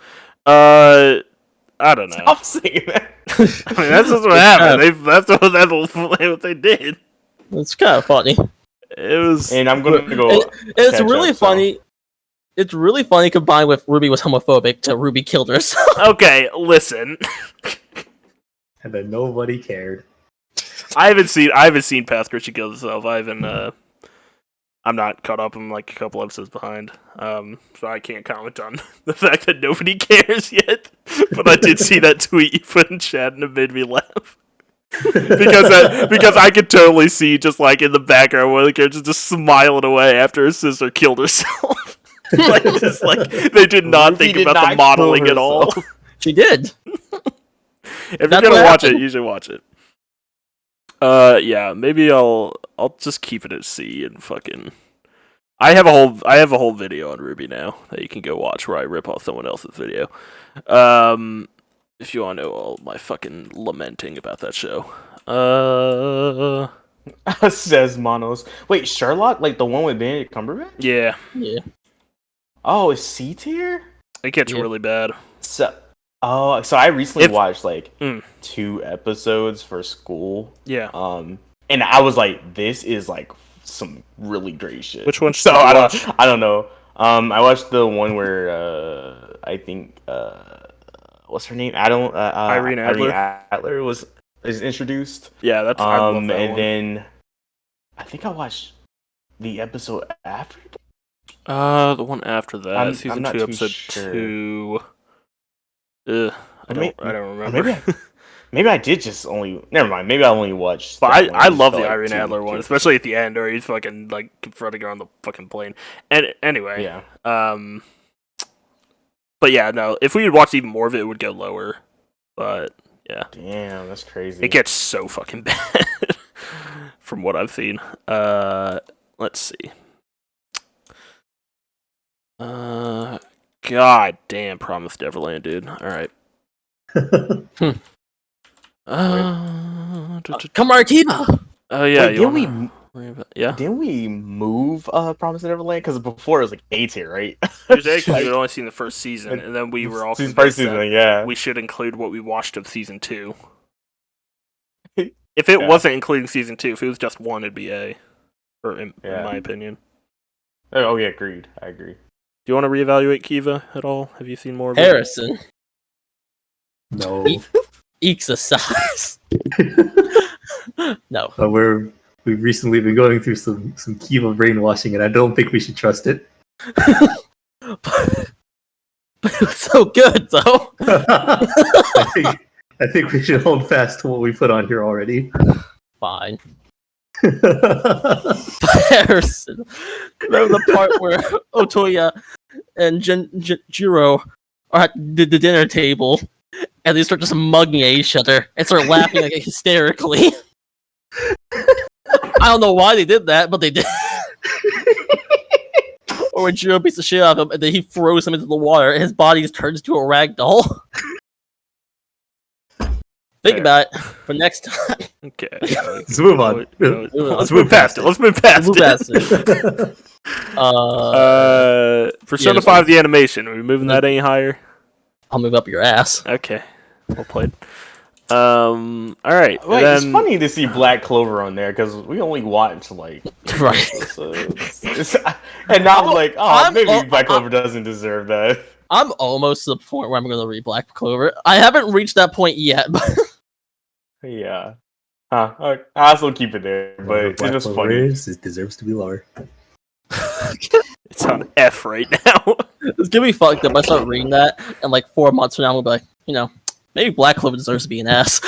I don't know. I'm saying that. I mean, that's just what happened. That's what they did. It's kind of funny. It was. And I'm gonna go. It's catch really up, so. funny. It's really funny combined with Ruby was homophobic to Ruby killed herself. Okay, listen. And then nobody cared. I haven't seen past Christian kill herself. I'm not caught up. I'm like a couple episodes behind. So I can't comment on the fact that nobody cares yet. But I did see that tweet you put in chat and it made me laugh. because I could totally see just in the background one of the characters just smiling away after his sister killed herself. They did not Ruby think did about not the modeling kill at all. herself. She did. If you're That's gonna what watch it, happened. you should watch it. Yeah, maybe I'll just keep it at C and fucking. I have a whole video on Ruby now that you can go watch where I rip off someone else's video. If you want to know all my fucking lamenting about that show. Says Monos. Wait, Sherlock, the one with Benedict Cumberbatch? Yeah, Yeah. Oh, it's C tier. it gets Yeah. really bad. So I recently If- watched 2 episodes for school. Yeah. And I was like, this is some really great shit. Which one So did you I watch? don't know. I watched the one where I think what's her name? Irene Adler? Adler is introduced. Yeah, that's. I love that And one. then I think I watched the episode after. The one after that, I'm season not 2, too episode sure. 2. I don't Or remember. maybe I did just only. Never mind. Maybe I only watched. But that one I love for, the Irene 2 Adler one, 2 especially at the end where he's fucking confronting her on the fucking plane. And anyway, Yeah. but yeah, no. If we had watched even more of it, it would go lower. But yeah, Damn, that's crazy. it gets so fucking bad from what I've seen. Let's see. God damn, Promised Neverland, dude. All right. Come Artiva. Oh yeah, Wait, you didn't wanna... Yeah. Didn't we move Promise Neverland? Because before it was A tier, right? It was actually we'd only seen the first season, and then we were all First convinced season, that yeah. we should include what we watched of season 2. If it Yeah. wasn't including season 2, if it was just 1, it'd be A. Or in Yeah. my opinion. Oh yeah, agreed. I agree. Do you want to reevaluate Kiva at all? Have you seen more of it? Harrison. No. Eeks a size. No. We've recently been going through some Kiva brainwashing, and I don't think we should trust it. But it was so good, though. I think we should hold fast to what we put on here already. Fine. Harrison. Remember the part where Otoya and Jiro are at the dinner table and they start just mugging at each other and start laughing hysterically. I don't know why they did that, but they did. Or when Jiro beats the shit out of him and then he throws him into the water and his body just turns into a rag doll. Think about it for next time. Okay. Let's move on. Let's move past it. Let's move past Move it. past it. Persona yeah, 5 the animation. Are we moving that any higher? I'll move up your ass. Okay. Well played. Alright. Wait, then... it's funny to see Black Clover on there because we only watch Right. episodes. And now I'm like, maybe Black Clover doesn't deserve that. I'm almost to the point where I'm going to read Black Clover. I haven't reached that point yet, but Yeah. I still keep it there, but it's just funny. It deserves to be lower. It's on F right now. It's gonna be fucked up. I start reading that, and like 4 months from now, we'll be like, maybe Black Clover deserves to be an ass.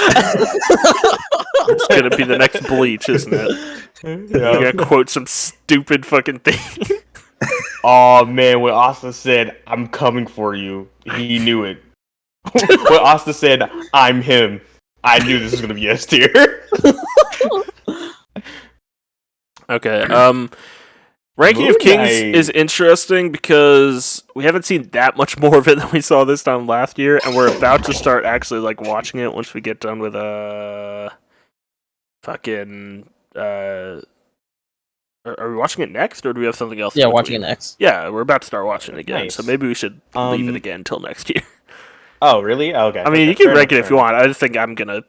It's gonna be the next Bleach, isn't it? You're gonna quote some stupid fucking thing. Oh man, when Asta said, "I'm coming for you," he knew it. When Asta said, "I'm him," I knew this was gonna be S tier. Okay. Ranking Moon of Kings Knight. is interesting because we haven't seen that much more of it than we saw this time last year, and we're about to start actually like watching it once we get done with fucking Are we watching it next, or do we have something else? Yeah, in watching it between? next. Yeah, we're about to start watching it again, Nice. so maybe we should leave it Um, again until next year. Oh, really? Okay. I mean, okay, you can fair rank it enough, if you fair want. I just think I'm gonna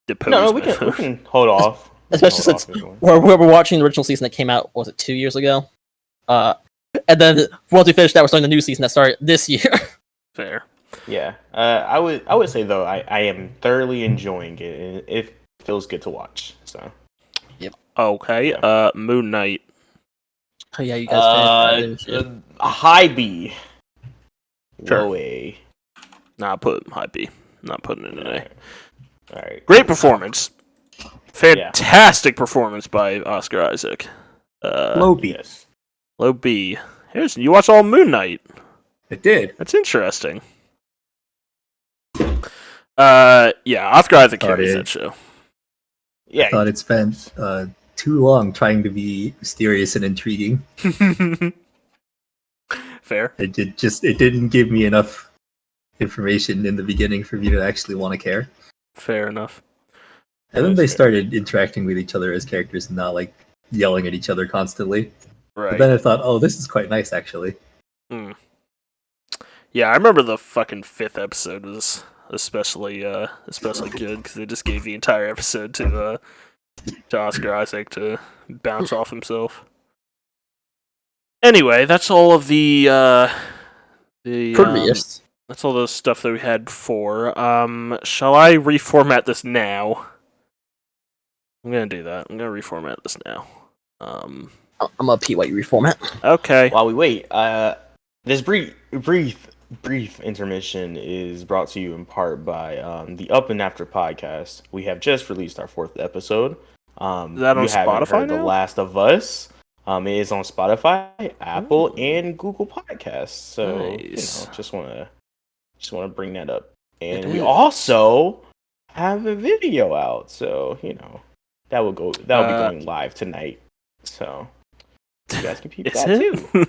depose. enough. No, we my can phone. hold off. Especially Hold since off if you want. we're watching the original season that came out, was it 2 years ago? And then once we finish that, we're starting the new season that started this year. Fair. Yeah, I would say though I am thoroughly enjoying it. And it feels good to watch. So Okay. Yeah. Moon Knight. Oh yeah, you guys finished that, didn't you? a high B, Sure. low A. Nah, put high B. Not putting it in an A. All right. Great performance. Fantastic performance by Oscar Isaac. Low B. Yes. Low B. Harrison, you watch all Moon Knight. It did. That's interesting. Yeah, Oscar Isaac carries yeah. that show. Yeah. I thought it spent too long trying to be mysterious and intriguing. Fair. It didn't give me enough information in the beginning for me to actually want to care. Fair enough. And then That's they fair. started interacting with each other as characters and not like yelling at each other constantly. Right. But then I thought, oh, this is quite nice actually. Yeah, I remember the fucking 5th episode was especially good because they just gave the entire episode to Oscar Isaac to bounce off himself. Anyway, that's all of the Previous. that's all the stuff that we had before. Shall I reformat this now? I'm gonna do that. I'm gonna reformat this now. I'm gonna P white reformat. Okay. While we wait, this brief intermission is brought to you in part by the Up and After podcast. We have just released our 4th episode. Is that on you haven't Spotify heard The now? Last of Us. It is on Spotify, Apple, and Google Podcasts. So Nice. just wanna bring that up. And It we is. also have a video out. So that will be going live tonight. So you guys can peep Is that too. it?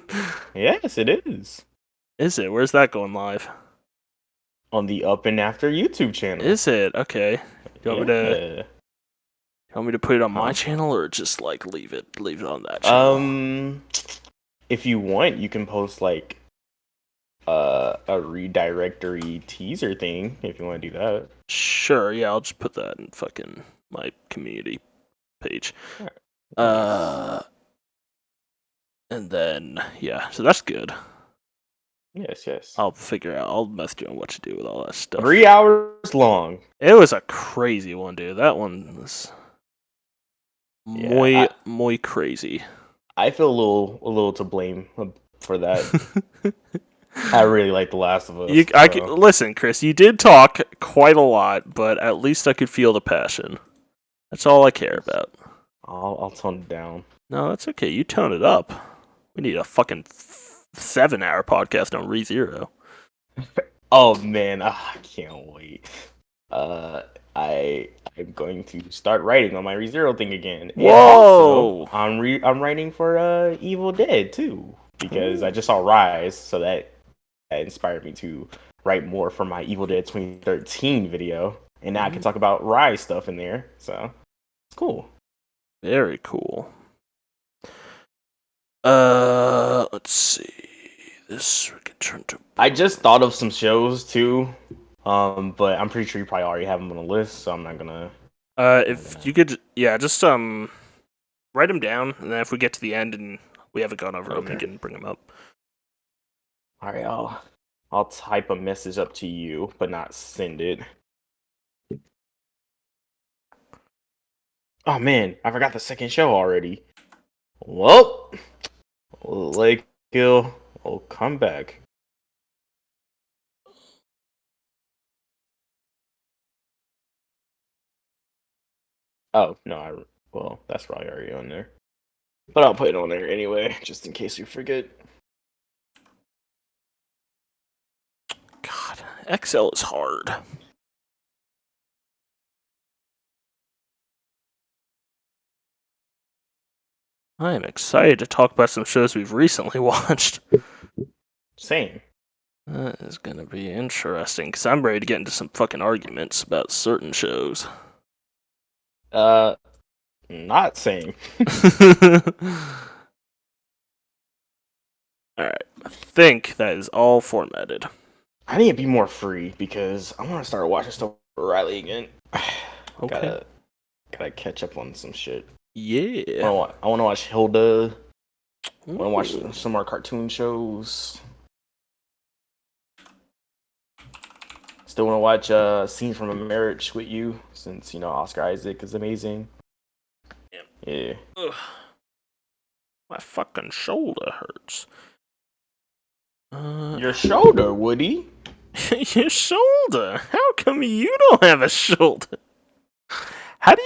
Yes, it is. Is it? Where's that going live? On the Up and After YouTube channel. Is it? Okay. You want me to put it on my Huh? channel or just like leave it on that channel? If you want, you can post like a redirectory teaser thing if you want to do that. Sure, yeah, I'll just put that in fucking my community page. And then yeah, so that's good. Yes. I'll message you on what to do with all that stuff. 3 hours long. It was a crazy one, dude. That one was Yeah, muy crazy. I feel a little to blame for that. I really like The Last of Us. Listen, Chris. You did talk quite a lot, but at least I could feel the passion. That's all I care about. I'll tone it down. No, that's okay. You tone it up. We need a fucking 7-hour podcast on ReZero. Oh man, I can't wait. I'm going to start writing on my ReZero thing again. And Whoa! also, I'm writing for Evil Dead too because I just saw Rise, so that inspired me to write more for my Evil Dead 2013 video, and now I can talk about Rise stuff in there. So it's cool. Very cool. Let's see. This we can turn to. I just thought of some shows too, but I'm pretty sure you probably already have them on the list, so I'm not gonna. If you could, yeah, just write them down, and then if we get to the end and we haven't gone over them, Okay. you can bring them up. All right, I'll type a message up to you, but not send it. Oh man, I forgot the second show already. Well, like He'll come back. Oh no, well that's probably already on there. But I'll put it on there anyway, just in case we forget. God, Excel is hard. I am excited to talk about some shows we've recently watched. Same. That is gonna be interesting because I'm ready to get into some fucking arguments about certain shows. Not same. Alright, I think that is all formatted. I need to be more free because I want to start watching stuff with Riley again. Okay. Gotta catch up on some shit. Yeah. I want to watch Hilda. I want to Ooh. watch some more cartoon shows. Still want to watch Scene from a Marriage with You, since Oscar Isaac is amazing. Yeah. Ugh. My fucking shoulder hurts. Your shoulder, Woody. Your shoulder? How come you don't have a shoulder? How do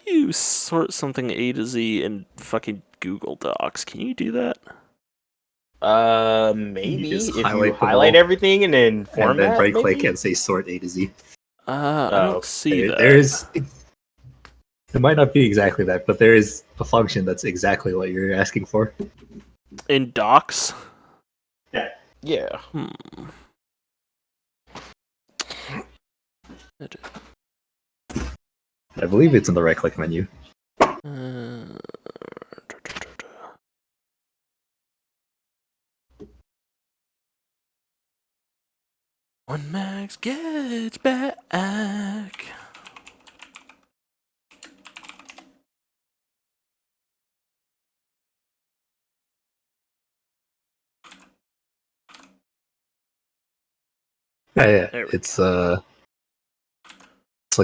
you sort something A to Z in fucking Google Docs? Can you do that? Maybe just if you highlight them highlight all. everything and then format. And then right click maybe? and say sort A to Z. I don't see that. There's. It might not be exactly that, but there is a function that's exactly what you're asking for. In Docs? Yeah. I believe it's in the right click menu. When Max gets back. Yeah. There we It's like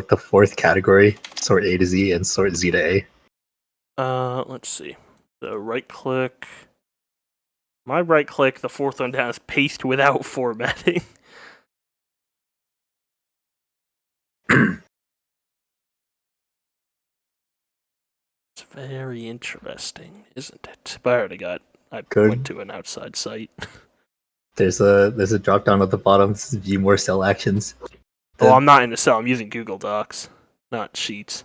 the fourth category: sort A to Z and sort Z to A. Let's see. The right click. My right click, the fourth one down is paste without formatting. It's very interesting, isn't it? But I Good. went to an outside site. There's a drop down at the bottom. This is view more cell actions. Well, I'm not in the cell. I'm using Google Docs, not Sheets.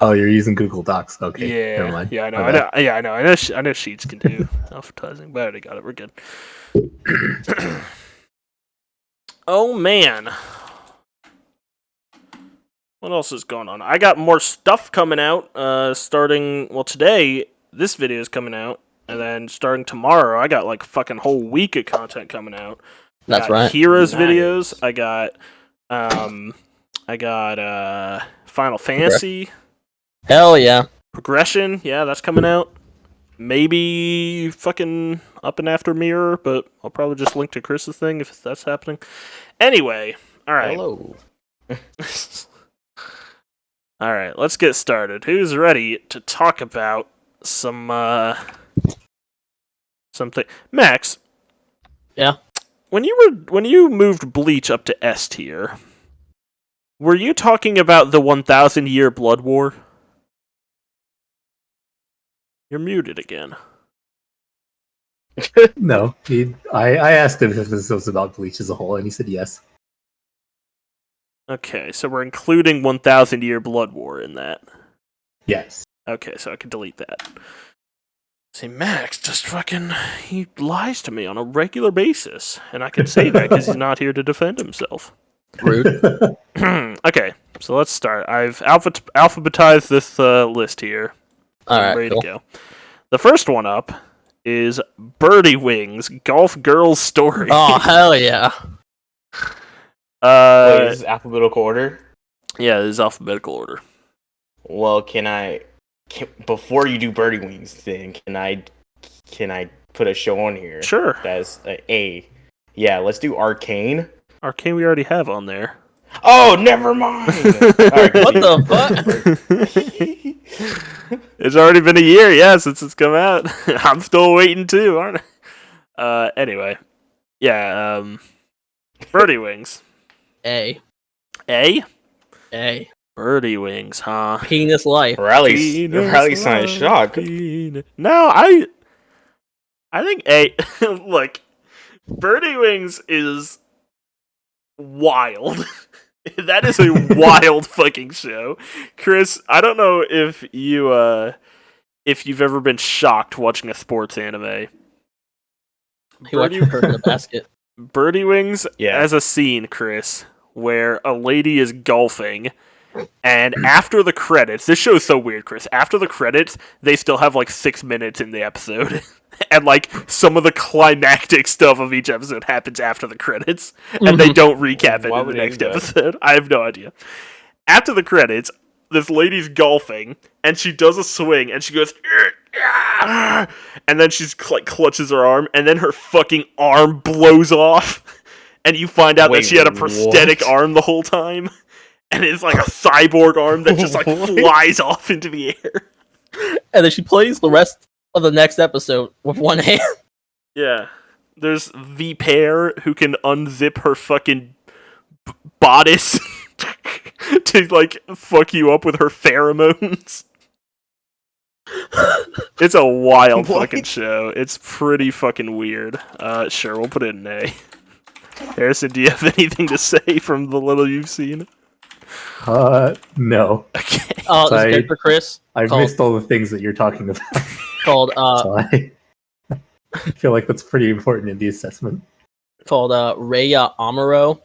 Oh, you're using Google Docs. Okay, never Yeah, mind. yeah, I know. My I bad. know. Yeah, I know. I know Sheets can do advertising, but I already got it. We're good. Oh man, what else is going on? I got more stuff coming out. Starting today, this video is coming out, and then starting tomorrow, I got like fucking whole week of content coming out. That's I got right. Heroes Nice. videos. I got Final Fantasy. Hell yeah. Progression, yeah, that's coming out. Maybe fucking Up and After Mirror, but I'll probably just link to Chris's thing if that's happening. Anyway, alright. Hello. Alright, let's get started. Who's ready to talk about something? Max. Yeah? When you moved Bleach up to S tier, were you talking about the 1,000-year Blood War? You're muted again. No, I asked him if this was about Bleach as a whole, and he said yes. Okay, so we're including 1,000-year Blood War in that. Yes. Okay, so I can delete that. See, Max just he lies to me on a regular basis, and I can say that because he's not here to defend himself. Rude. Okay, so let's start. I've alphabetized this list here. I'm Alright, ready cool. to go. The first one up is Birdie Wings, Golf Girls Story. Oh, hell yeah. Wait, is this alphabetical order? Yeah, this is alphabetical order. Well, before you do Birdie Wings, then can I put a show on here? Sure. That's A. Yeah, let's do Arcane. Arcane we already have on there. Oh, never mind. All right, What the fuck? It's already been a year, yeah, since it's come out. I'm still waiting too, aren't I? Anyway. Yeah, Birdie Wings. A. A? A. Birdie Wings, huh? Penis life. Riley's not in shock. No, I think A. Look, Birdie Wings is wild. That is a wild fucking show. Chris, I don't know if you've ever been shocked watching a sports anime. He watched her in the basket. Birdie Wings Yeah. has a scene, Chris, where a lady is golfing, and after the credits, this show is so weird, Chris. After the credits, they still have like 6 minutes in the episode, and like some of the climactic stuff of each episode happens after the credits, and they don't recap it Why in the would they next do that? episode. I have no idea. After the credits, this lady's golfing, and she does a swing, and she goes, and then she's like clutches her arm, and then her fucking arm blows off, and you find out that Wait, she had a prosthetic what? arm the whole time, and it's like a cyborg arm that just like What? flies off into the air. And then she plays the rest of the next episode with one hand. Yeah, there's the pair who can unzip her fucking bodice to like fuck you up with her pheromones. It's a wild What? fucking show. It's pretty fucking weird. Sure, we'll put it in A. Harrison, do you have anything to say from the little you've seen? No. Okay. There's a Sorry. character, Chris, I've Called- missed all the things that you're talking about. called So I feel like that's pretty important in the assessment. Raya Amuro.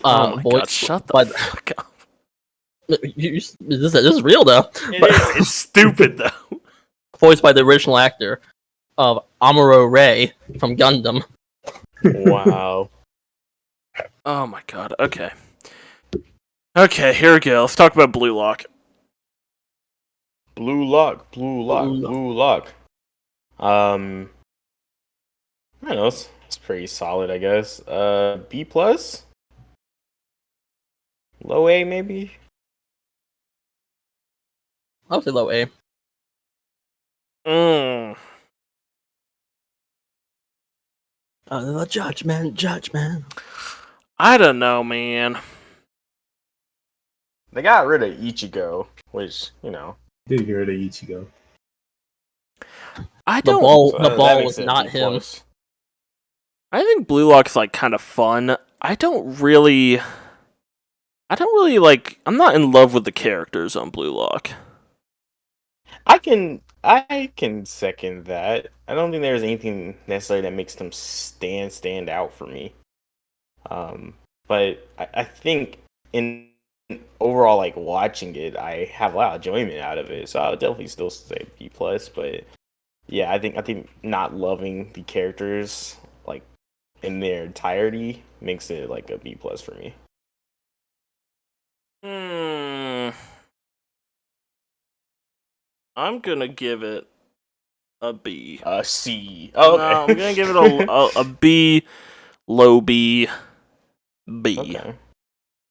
Oh my god, voiced shut the by- fuck up. This is real though. It's stupid though. Voiced by the original actor of Amuro Ray from Gundam. Wow. Oh my god, okay. Okay, here we go. Let's talk about Blue Lock. Blue Lock. I don't know. It's pretty solid, I guess. B plus, low A maybe. I would say low A. The judgment. I don't know, man. They got rid of Ichigo, which Did get rid of Ichigo. I The don't. ball, so the that ball makes was it not B him. plus. I think Blue Lock's like kind of fun. I don't really like. I'm not in love with the characters on Blue Lock. I can second that. I don't think there's anything necessarily that makes them stand out for me. But I think in overall, like watching it, I have a lot of enjoyment out of it. So I would definitely still say B plus. But yeah, I think not loving the characters like in their entirety makes it like a B plus for me. I'm gonna give it a B. C. Oh, okay. No, I'm gonna give it a B, low B, B. Okay.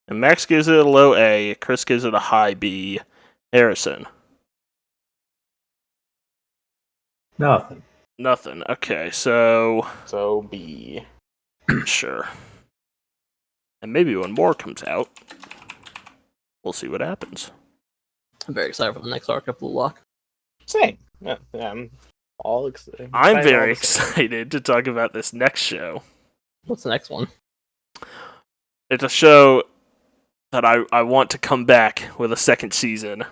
And Max gives it a low A. Chris gives it a high B. Harrison, Nothing. nothing. Okay, so So B. sure. And maybe when more comes out, we'll see what happens. I'm very excited for the next arc of Blue Lock. Same. Yeah, I'm all excited. I'm very all the same. excited to talk about this next show. What's the next one? It's a show that I want to come back with a second season.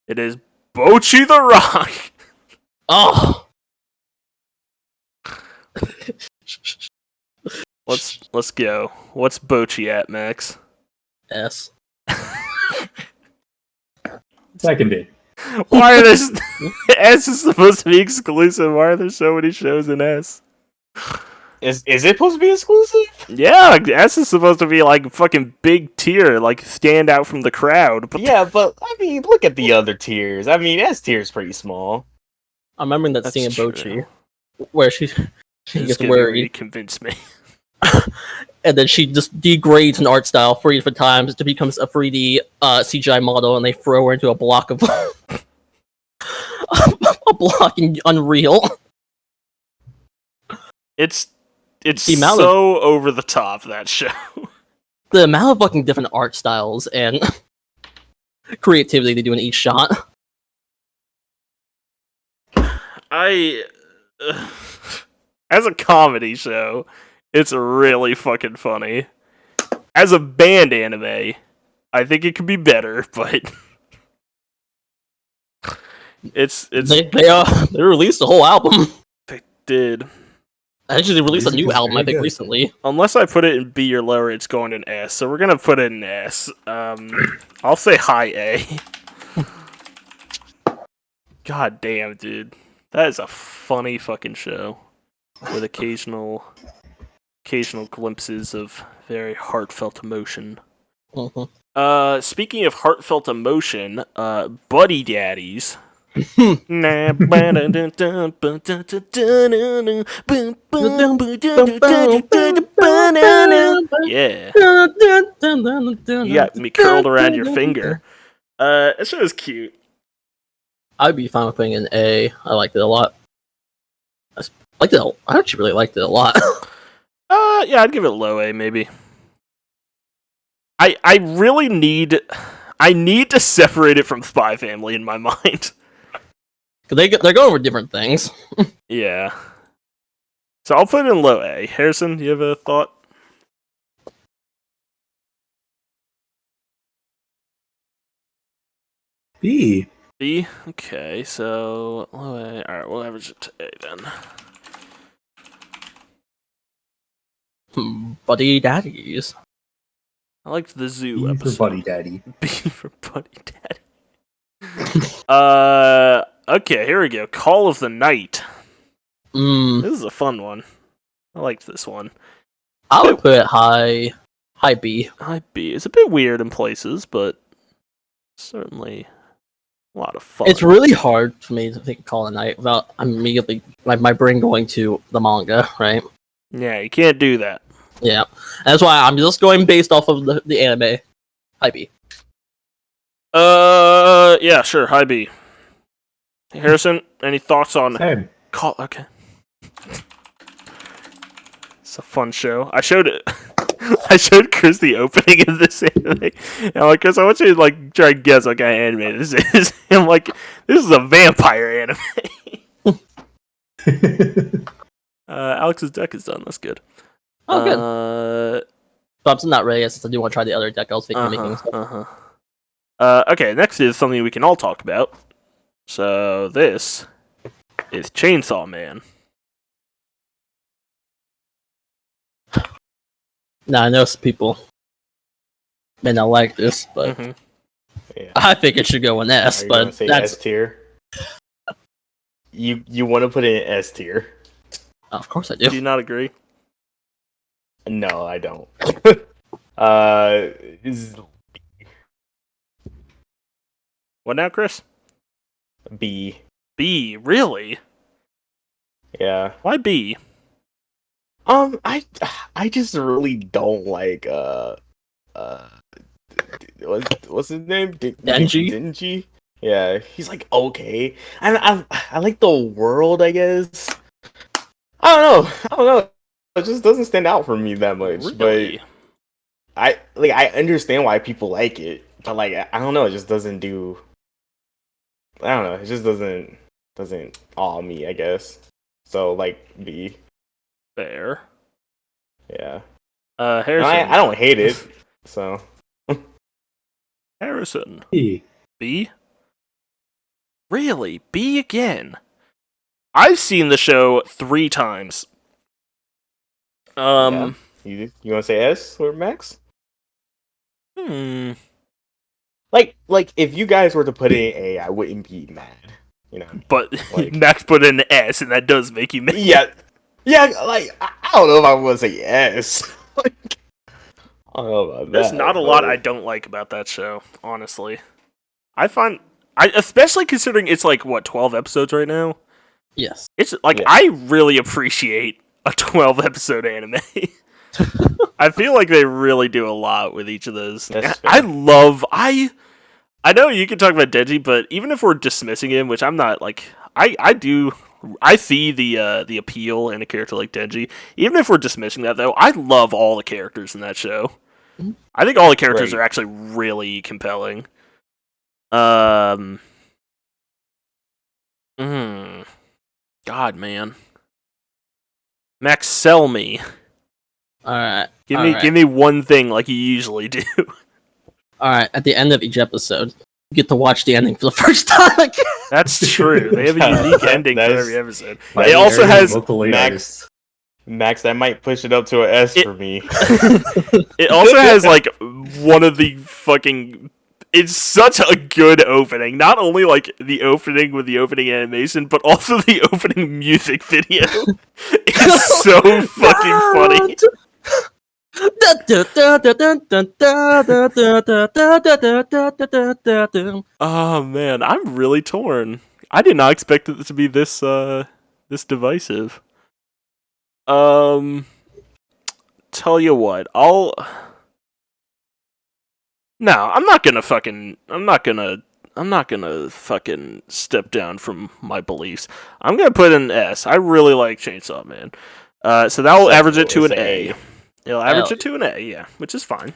It is Bocchi the Rock. Oh! Let's go. What's Bocchi at, Max? S. Seconded. Why are there S is supposed to be exclusive? Why are there so many shows in S? Is it supposed to be exclusive? Yeah, S is supposed to be like fucking big tier, like stand out from the crowd. But Yeah, but I mean, look at the other tiers. I mean, S tier is pretty small. I'm remembering that That's scene in true. Bochi where she Just gets gonna worried. convince me. and then she just degrades an art style 3 different times to becomes a 3D CGI model, and they throw her into a block of a block in Unreal. It's The amount so over the top, that show. The amount of fucking different art styles and creativity they do in each shot. As a comedy show, it's really fucking funny. As a band anime, I think it could be better, but it's They released a whole album. they did. Actually, they released a Music new is album, I very think, good. recently. Unless I put it in B or lower, it's going in S. So we're gonna put it in S. I'll say high A. God damn, dude, that is a funny fucking show with occasional glimpses of very heartfelt emotion. Mhm. Speaking of heartfelt emotion, Buddy Daddies. Yeah, you got me curled around your finger. That show is cute. I'd be fine with putting in A. I liked it a lot. I actually really liked it a lot. Yeah, I'd give it low A maybe. I really need to separate it from Spy Family in my mind. Cause they're going over different things. Yeah. So I'll put it in low A. Harrison, do you have a thought? B. B? Okay, so low A. Alright, we'll average it to A then. Buddy Daddies. I liked the zoo B for episode. Buddy Daddy. B for Buddy Daddy. Okay, here we go. Call of the Night. This is a fun one. I liked this one. I would put it high B. High B. It's a bit weird in places, but certainly a lot of fun. It's really hard for me to think of Call of the Night without immediately my brain going to the manga, right? Yeah, you can't do that. Yeah. And that's why I'm just going based off of the anime. High B. Yeah, sure. High B. Harrison, any thoughts on Same. Call? Okay. It's a fun show. I showed it. I showed Chris the opening of this anime. And I'm like, Chris, I want you to like try and guess what kind of anime this is. And I'm like, this is a vampire anime. Alex's deck is done. That's good. Oh, good. But I'm still not ready yet since I do want to try the other deck I was thinking of making. So. Okay, next is something we can all talk about. So this is Chainsaw Man. Now I know some people may not like this, but Mhm. Yeah. I think it should go in S. Are you gonna But say that's S tier? You want to put it in S tier? of course I Do do. you not agree? No, I don't. Is What now, Chris? B. B. Really? Yeah. Why B? I just really don't like what's his name? Denji? Denji? Yeah, he's like okay. I like the world, I guess. I don't know. It just doesn't stand out for me that much. Really? But I understand why people like it, but like I don't know, it just doesn't do. I don't know. It just doesn't awe me, I guess. So like B. Fair. Yeah. Harrison. I don't hate it. So Harrison. B. B? Really? B again? I've seen the show 3 times. Yeah. You want to say S or Max? Hmm. Like if you guys were to put it in A, I wouldn't be mad. You know. But Like- Max put in an S, and that does make you mad. Yeah. Like I don't know if I would say S. Like, I don't know about There's that. not a lot but- I don't like about that show, honestly. I especially considering it's like what 12 episodes right now. Yes. It's like Yeah. I really appreciate a 12 episode anime. I feel like they really do a lot with each of those. That's I fair. love I know you can talk about Denji, but even if we're dismissing him, which I'm not, like I see the appeal in a character like Denji. Even if we're dismissing that though, I love all the characters in that show. I think all the characters Right. are actually really compelling. God, man. Max, sell me. All right. Give me one thing like you usually do. All right. At the end of each episode, you get to watch the ending for the first time again. That's true. They have a unique ending for That is- every episode. By It the also area has local lead Max- artists. Max, that might push it up to an S It- for me. It also has like one of the fucking. It's such a good opening. Not only like the opening with the opening animation, but also the opening music video. It's so fucking funny. Oh man, I'm really torn. I did not expect it to be this this divisive. Tell you what, I'm not gonna fucking step down from my beliefs. I'm gonna put an S. I really like Chainsaw Man. So that will average it to an A. It'll average it to an A, yeah, which is fine.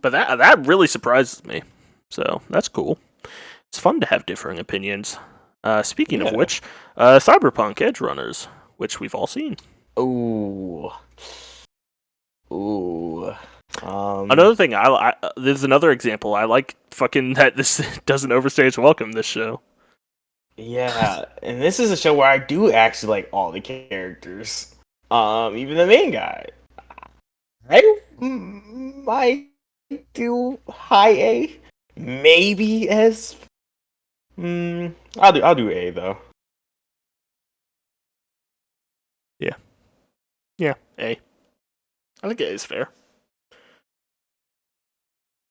But that really surprises me. So that's cool. It's fun to have differing opinions. Speaking of Yeah. which, Cyberpunk Edge Runners, which we've all seen. Ooh. Another thing, there's another example. I like fucking that this doesn't overstay its welcome. This show. Yeah, and this is a show where I do actually like all the characters. Even the main guy. I might do high A, maybe S. I'll do A though. Yeah, A. I think A is fair.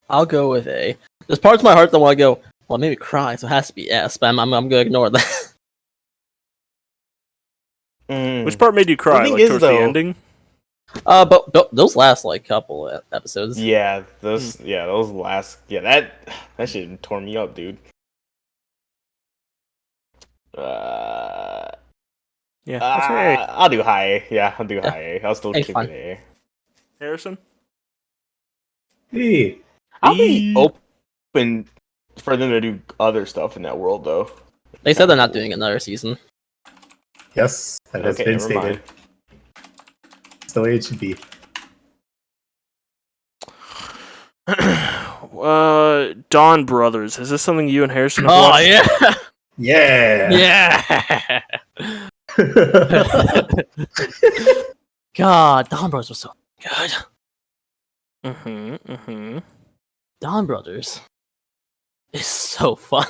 I'll go with A. There's parts of my heart that want to go, well, maybe cry, so it has to be S, but I'm going to ignore that. Which part made you cry? thing Like is, towards though- the ending? But those last, like, couple episodes. Yeah, those last that shit tore me up, dude. Yeah, that's A. I'll do high A. Yeah, I'll do high A. I'll still A's keep fine. it Harrison. A. Hey, I'll be E. open for them to do other stuff in that world, though. They said they're not doing another season. yes, that has Okay, been never mind. stated. It's the way it should be. Dawn Brothers. Is this something you and Harrison have Oh, watched? yeah! Yeah. Yeah! God, Dawn Brothers was so good. Dawn Brothers is so funny.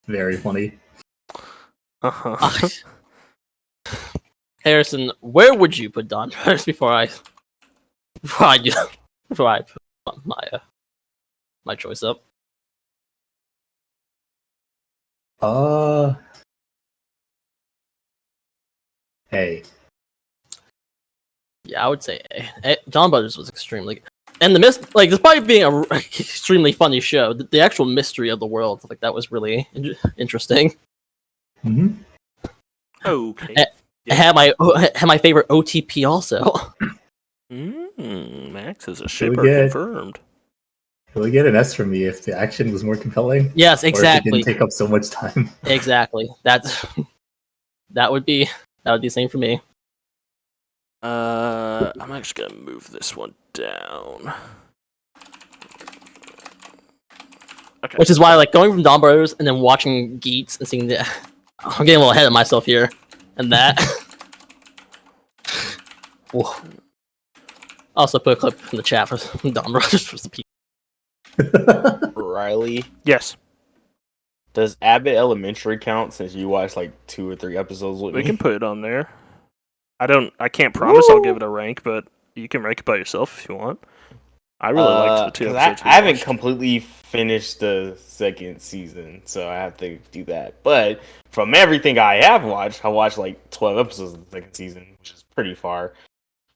Very funny. Harrison, where would you put Dawn Brothers before I put my choice up? Hey. Yeah, I would say A. Dawn Brothers was extremely, and the despite being a extremely funny show, the actual mystery of the world, like that was really interesting. hmm Okay. It had my favorite OTP also. Max is a Really shipper good. confirmed. It would get an S from me if the action was more compelling. Yes, Or if it exactly, didn't take up so much time. exactly. That would be the same for me. I'm actually gonna move this one down. Okay. Which is why, like, going from Dawn Brothers and then watching Geats and seeing the, I'm getting a little ahead of myself here, and that. Whoa. Also put a clip in the chat for Dawn Brothers for some people. Riley, Yes, does Abbott Elementary count since you watched like 2 or 3 episodes with we me? can put it on there. I can't promise I'll give it a rank, but you can rank it by yourself if you want. I really liked the 2 'cause episodes. I haven't completely finished the second season, so I have to do that. But from everything I have watched, I watched like 12 episodes of the second season, which is pretty far.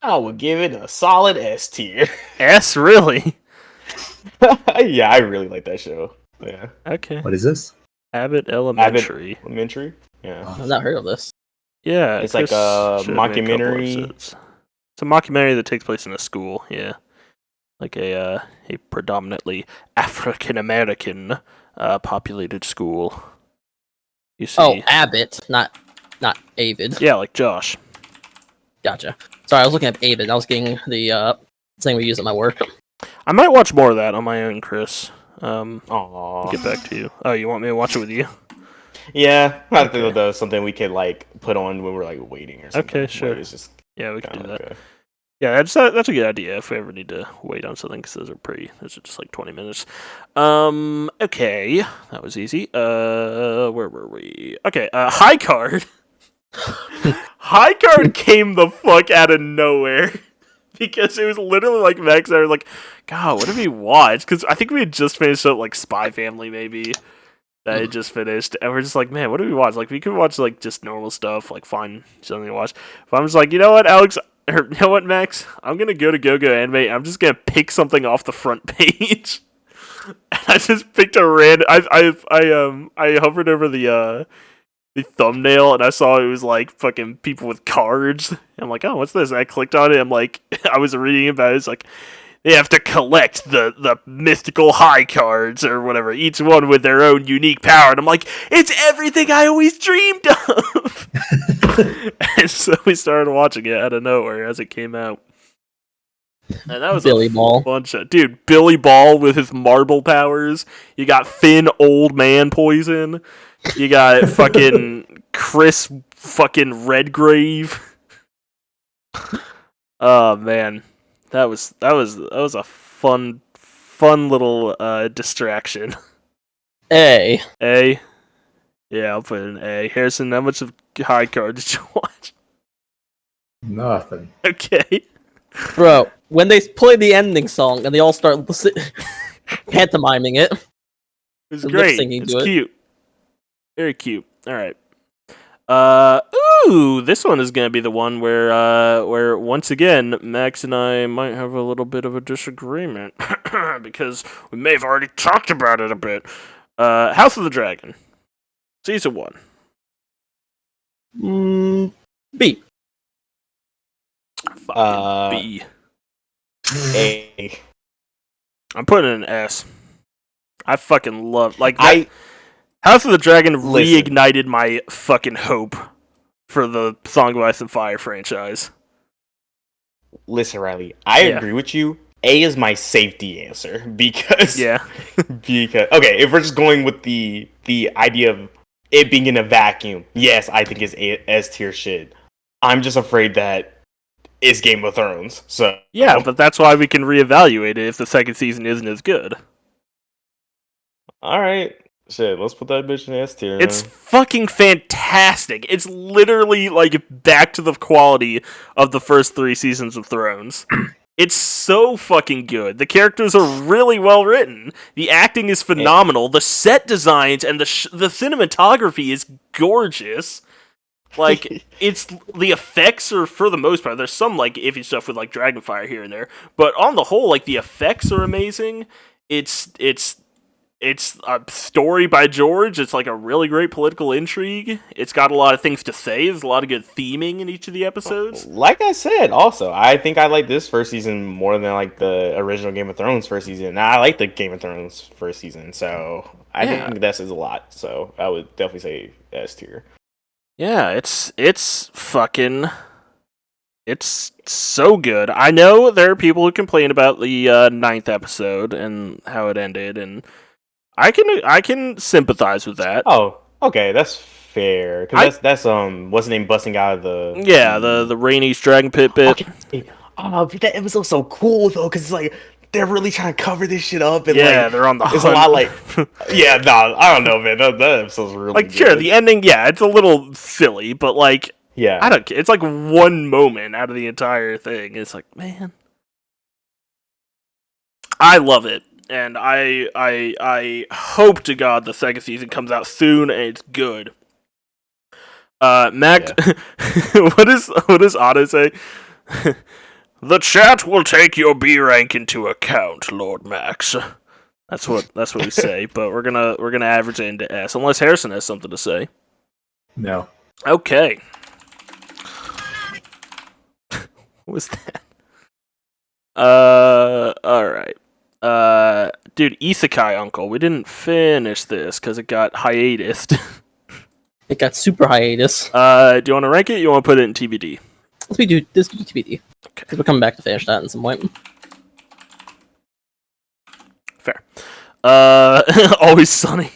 I would give it a solid S tier. S, really? Yeah, I really like that show. Yeah, Okay. What is this? Abbott Elementary. Elementary. Yeah, I've not heard of this. Yeah, It's like Chris a showed me couple mockumentary. episodes. It's a mockumentary that takes place in a school. Yeah, like a predominantly African American populated school. You see, Oh, Abbott, not Avid. yeah, like Josh. Gotcha. Sorry, I was looking at Avid. I was getting the thing we use at my work. I might watch more of that on my own, Chris. Aww. Get back to you. Oh, you want me to watch it with you? Yeah, I think Okay. that's something we could like put on when we're like waiting or something. Okay, sure. where It's just Yeah, we can do kinda that. okay. Yeah, that's a good idea if we ever need to wait on something because those are just like 20 minutes. Okay, that was easy. Where were we? Okay, High Card. High Card came the fuck out of nowhere because it was literally like Max and I were like, God, what did we watch? Because I think we had just finished up like Spy Family maybe. That I had just finished, and we're just like, man, what do we watch? Like, we could watch like just normal stuff, like find something to watch. But I'm just like, you know what, Alex, or you know what, Max, I'm gonna go to GoGo Anime. I'm just gonna pick something off the front page. And I just picked a random. I hovered over the thumbnail and I saw it was like fucking people with cards. I'm like, oh, what's this? And I clicked on it. I'm like, I was reading about it. It's like, they have to collect the mystical high cards or whatever, each one with their own unique power. And I'm like, it's everything I always dreamed of. And so we started watching it out of nowhere as it came out. And that was Billy a Ball. bunch of dude. Billy Ball with his marble powers. You got Finn old man poison. You got fucking Chris fucking Redgrave. Oh man. That was a fun little distraction. A. A. Yeah, I'll put it in A. Harrison, how much of High Card did you watch? Nothing. Okay. Bro, when they play the ending song and they all start pantomiming it. It was Lip great. syncing It's to it. cute. Very cute. Alright. This one is gonna be the one where once again Max and I might have a little bit of a disagreement because we may have already talked about it a bit. House of the Dragon, season 1. B. Fucking B. A. I'm putting it in S. I fucking love that. I House of the Dragon Listen. reignited my fucking hope for the Song of Ice and Fire franchise. listen, Riley. I Yeah. agree with you. A is my safety answer because Yeah. because okay, if we're just going with the idea of it being in a vacuum, yes, I think it's S tier shit. I'm just afraid that it's Game of Thrones. So Yeah, but that's why we can reevaluate it if the second season isn't as good. all right, shit, let's put that bitch in S tier. It's fucking fantastic. It's literally like back to the quality of the first 3 seasons of Thrones. It's so fucking good. The characters are really well written. The acting is phenomenal. The set designs and the cinematography is gorgeous. Like it's the effects are for the most part. There's some like iffy stuff with like Dragonfire here and there, but on the whole, like the effects are amazing. It's a story by George. It's like a really great political intrigue. It's got a lot of things to say. There's a lot of good theming in each of the episodes. Like I said, also, I think I like this first season more than like the original Game of Thrones first season. Now, I like the Game of Thrones first season, so I Yeah. think that says a lot. So I would definitely say S tier. Yeah, it's fucking it's so good. I know there are people who complain about the 9th episode and how it ended, and I can sympathize with that. Oh, okay, that's fair. I- Because that's what's the name busting out of the Yeah, the Rainey's Dragon Pit bit. Okay. Oh, but that episode so cool though, because it's like they're really trying to cover this shit up, and Yeah, like they're on the it's hunt. a lot like yeah, no, I don't know, man. That episode's really like good. sure, the ending, yeah, it's a little silly, but like yeah, I don't care. It's like one moment out of the entire thing. It's like, man, I love it, and I hope to God the second season comes out soon and it's good. Mac, what does Otto say? The chat will take your B rank into account, Lord Max. That's what we say, but we're gonna average it into S, unless Harrison has something to say. No. Okay. What was that? Alright. Dude, Isekai Uncle, we didn't finish this because it got hiatus. It got super hiatus. Do you want to rank it? You want to put it in TBD? Let's do TBD. Okay. We're coming back to finish that at some point. Fair. Always Sunny.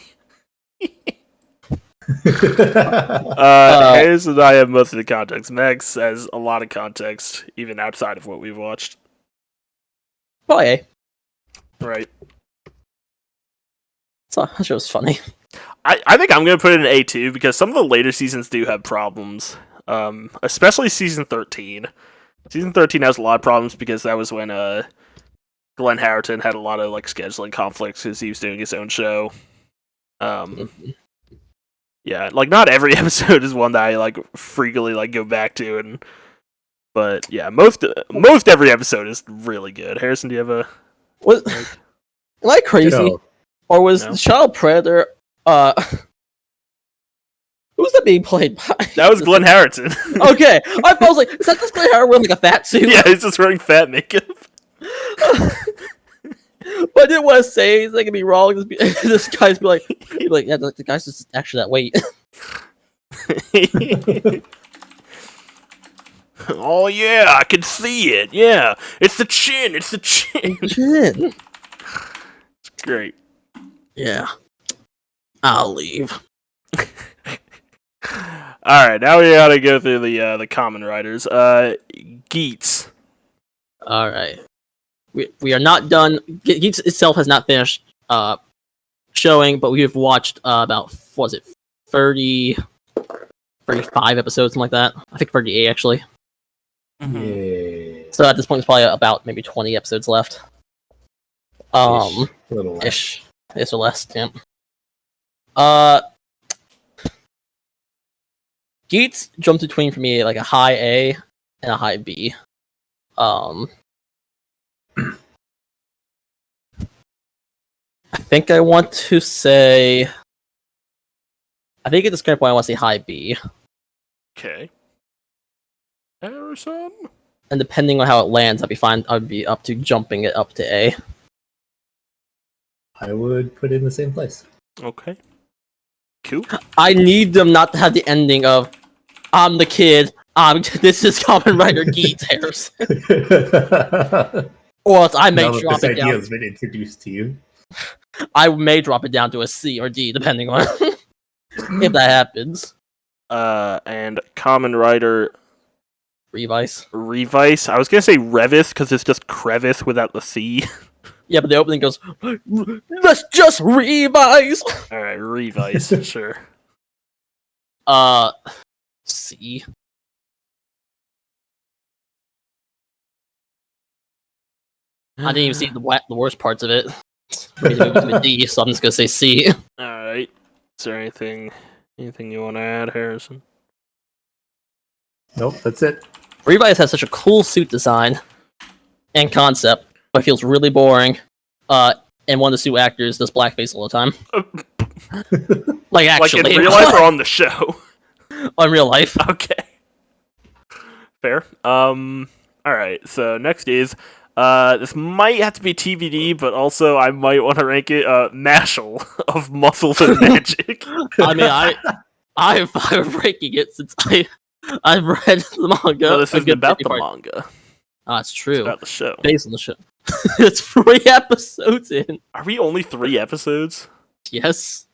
Hayes and I have most of the context. Max has a lot of context, even outside of what we've watched. Oh, yeah. Right. So that show's funny. I think I'm going to put it in A2 because some of the later seasons do have problems. Especially season 13. Season 13 has a lot of problems because that was when Glenn Howerton had a lot of like scheduling conflicts because he was doing his own show. Yeah, like not every episode is one that I like frequently like go back to, but yeah, most every episode is really good. Harrison, do you have a? Am I crazy? No. Or was No. the Child Predator? Who's that being played by? That was Glenn Howerton. Okay, I was like, is that this Glenn Howard wearing like a fat suit? Yeah, he's just wearing fat makeup. But I didn't want to say it's like be wrong. This guy's be like, yeah, the guy's just actually that weight. Oh yeah, I can see it. Yeah, it's the chin. It's the chin. Shit. It's great. Yeah, I'll leave. All right, now we gotta go through the common writers. Geets. All right, we are not done. Geeks itself has not finished showing, but we have watched about 35 episodes, something like that. I think 38 actually. Yeah. So at this point, it's probably about maybe 20 episodes left. A little less. Ish or less. Yeah. Geets jumped between for me like a high A and a high B. I think I want to say. I think at this current point I want to say high B, Okay. Harrison. and depending on how it lands, I'd be fine. I'd be up to jumping it up to A. I would put it in the same place. Okay. Cool. I need them not to have the ending of "I'm the kid." This is Kamen Rider Geets Harrison. Or else I may Now that drop this it idea down. has been introduced to you. I may drop it down to a C or D, depending on if that happens. And common writer Revice. Revice. I was gonna say Revis because it's just crevice without the C. Yeah, but the opening goes, "Let's just revise." All right, Revice. Sure. C. I didn't even see the worst parts of it. For me to move it to a D, so I'm just gonna say C. All right. Is there anything you want to add, Harrison? Nope, that's it. Revice has such a cool suit design and concept, but it feels really boring. And one of the suit actors does blackface all the time. Like actually, Like in real life or on the show? on real life. Okay. Fair. All right. So next is this might have to be TBD, but also I might want to rank it Mashal of Muscles and Magic. I mean, I'm ranking it since I've read the manga. No, this a isn't good about the 50 manga. Oh, it's It's true. about the show. Based on the show. It's 3 episodes in. Are we only 3 episodes? Yes.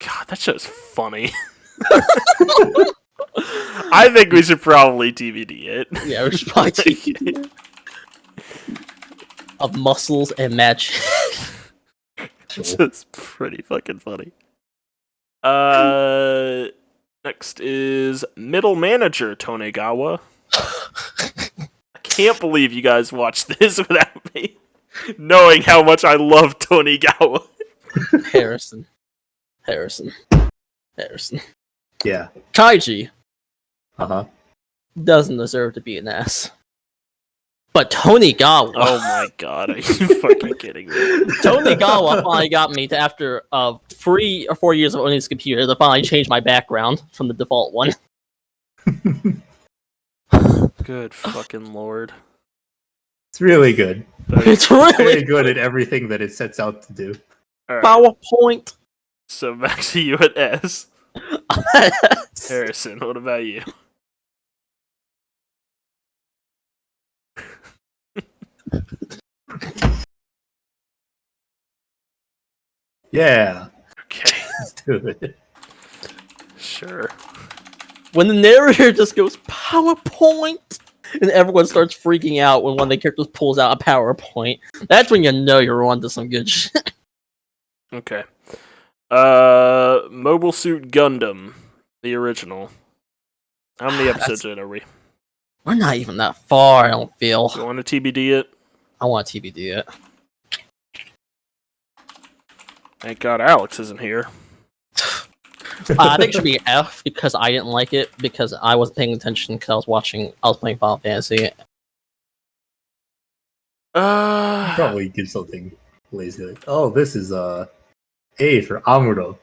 God, that show's funny. I think we should probably TBD it. Yeah, we should probably take it. Of muscles and magic. It's just pretty fucking funny. Next is Middle Manager Tonegawa. I can't believe you guys watched this without me knowing how much I love Tonegawa. Harrison. Yeah. Kaiji Uh-huh. doesn't deserve to be an S. But Tony Gawa, Oh my god, are you fucking kidding me? Tony Gawa finally got me to, after 3 or 4 years of owning this computer, to finally change my background from the default one. Good fucking lord. It's really good. It's Very really good at everything that it sets out to do. Alright, PowerPoint. so back to you at S. Harrison, what about you? Yeah. Okay, Let's do it. sure. When the narrator just goes PowerPoint, and everyone starts freaking out when one of the characters pulls out a PowerPoint, that's when you know you're onto some good shit. Okay. Mobile Suit Gundam, the original. How many episodes in are we? We're not even that far, I don't feel. You want to TBD it? I want to TBD it. Thank God Alex isn't here. I think it should be F because I didn't like it because I wasn't paying attention because I was playing Final Fantasy. Probably give something lazy like, oh, this is A for Amuro.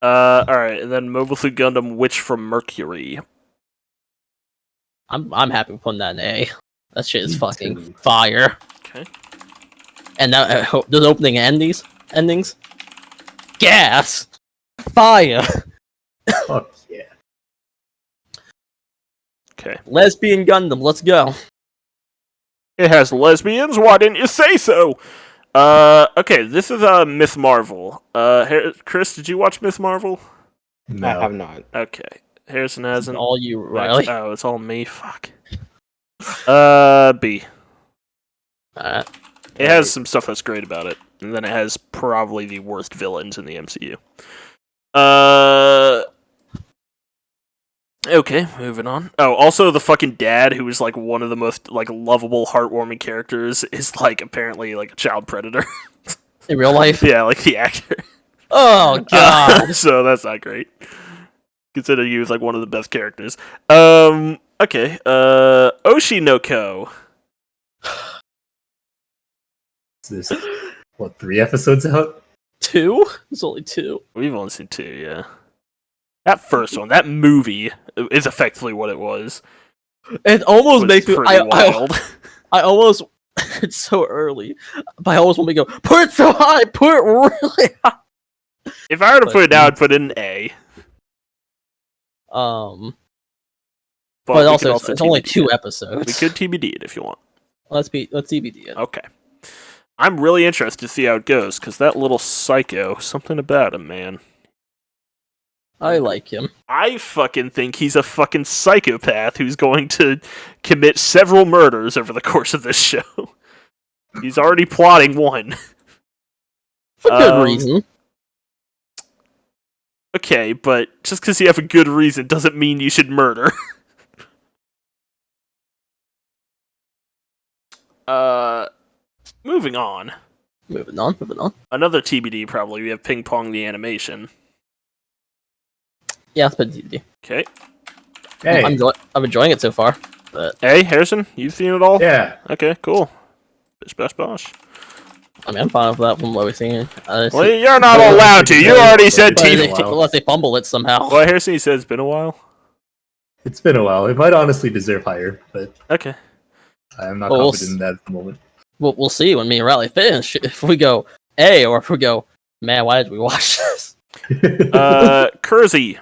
Alright, and then Mobile Suit Gundam Witch from Mercury. I'm happy with putting that in A. That shit is Me fucking too. fire. Okay. And now those opening endings, gas, fire, Fuck yeah. Okay. lesbian Gundam. Let's go. It has lesbians? Why didn't you say so? Okay, this is Miss Marvel. Chris, did you watch Miss Marvel? No. I have not. Okay. Harrison It's hasn't. all you, Riley. Oh, it's all me. Fuck. B. Alright. It has some stuff that's great about it, and then it has probably the worst villains in the MCU. Okay, moving on. Oh, also the fucking dad, who is like one of the most like lovable, heartwarming characters, is like apparently like a child predator. In real life? Yeah, like the actor. Oh god. So that's not great. Considering he was like one of the best characters. Okay. Oshinoko. Is this, what, 3 episodes out? 2? It's only 2. We've only seen 2, yeah. That first one, that movie, is effectively what it was. It almost Was makes me. pretty wild. I almost. It's so early, but I almost want me to go. Put it so high. Put it really high. If I were to But- put it down, I'd put it in A. But we could also, it's only TBD 2 it. episodes. We could TBD it if you want. Let's TBD it. Okay. I'm really interested to see how it goes, because that little psycho, something about him, man. I like him. I fucking think he's a fucking psychopath who's going to commit several murders over the course of this show. He's already plotting one. For good reason. Okay, but just because you have a good reason doesn't mean you should murder. Moving on. Moving on. Another TBD probably, we have Ping Pong the Animation. Yeah, let's put TBD. Okay. Hey. I'm enjoying it so far. But Hey, Harrison, you've seen it all? Yeah. Okay, cool. Bish bash bosh. I mean, I'm fine with that from what we're seeing. Well, you're not allowed to. You already said TBD. Unless they fumble it somehow. Well, Harrison, you said it's been a while. It's been a while. It might honestly deserve higher, but Okay. I'm not Well, we'll confident in that at the moment. We'll see when me and Riley finish if we go A or if we go, man, why did we watch this? Kersey,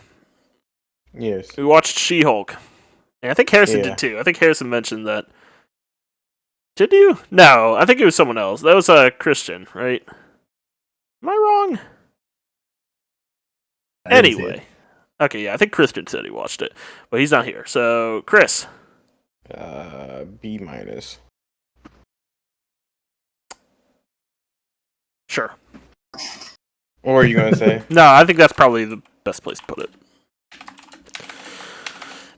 Yes. we watched She-Hulk. And I think Harrison Yeah. did too. I think Harrison mentioned that. Did you? No, I think it was someone else. That was Christian, right? Am I wrong? I didn't see it. Anyway. Okay, yeah, I think Christian said he watched it. But he's not here. So, Chris. B minus. Sure. What were you gonna say? No, I think that's probably the best place to put it.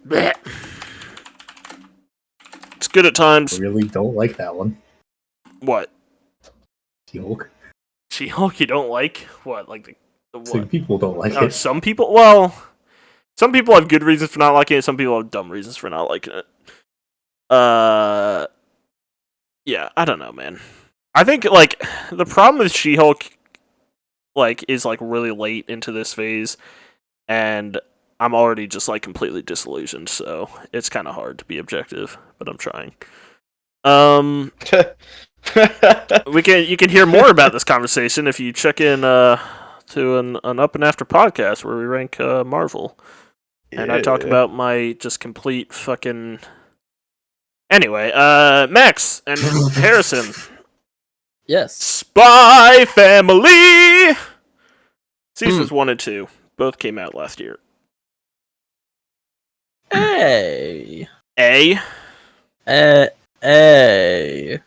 Blech. It's good at I times. really don't like that one. What? She-Hulk. She-Hulk you don't like? What, like the So what? people don't like Oh, it. some people. Well, some people have good reasons for not liking it. Some people have dumb reasons for not liking it. Yeah, I don't know, man. I think like the problem with She-Hulk, like, is like really late into this phase, and I'm already just like completely disillusioned. So it's kind of hard to be objective, but I'm trying. You can hear more about this conversation if you check in to an Up and After podcast where we rank Marvel. And I talk about my just complete fucking. Anyway, Max and Harrison, Yes. Spy Family! Seasons 1 and 2 both came out last year. Hey. A. Hey.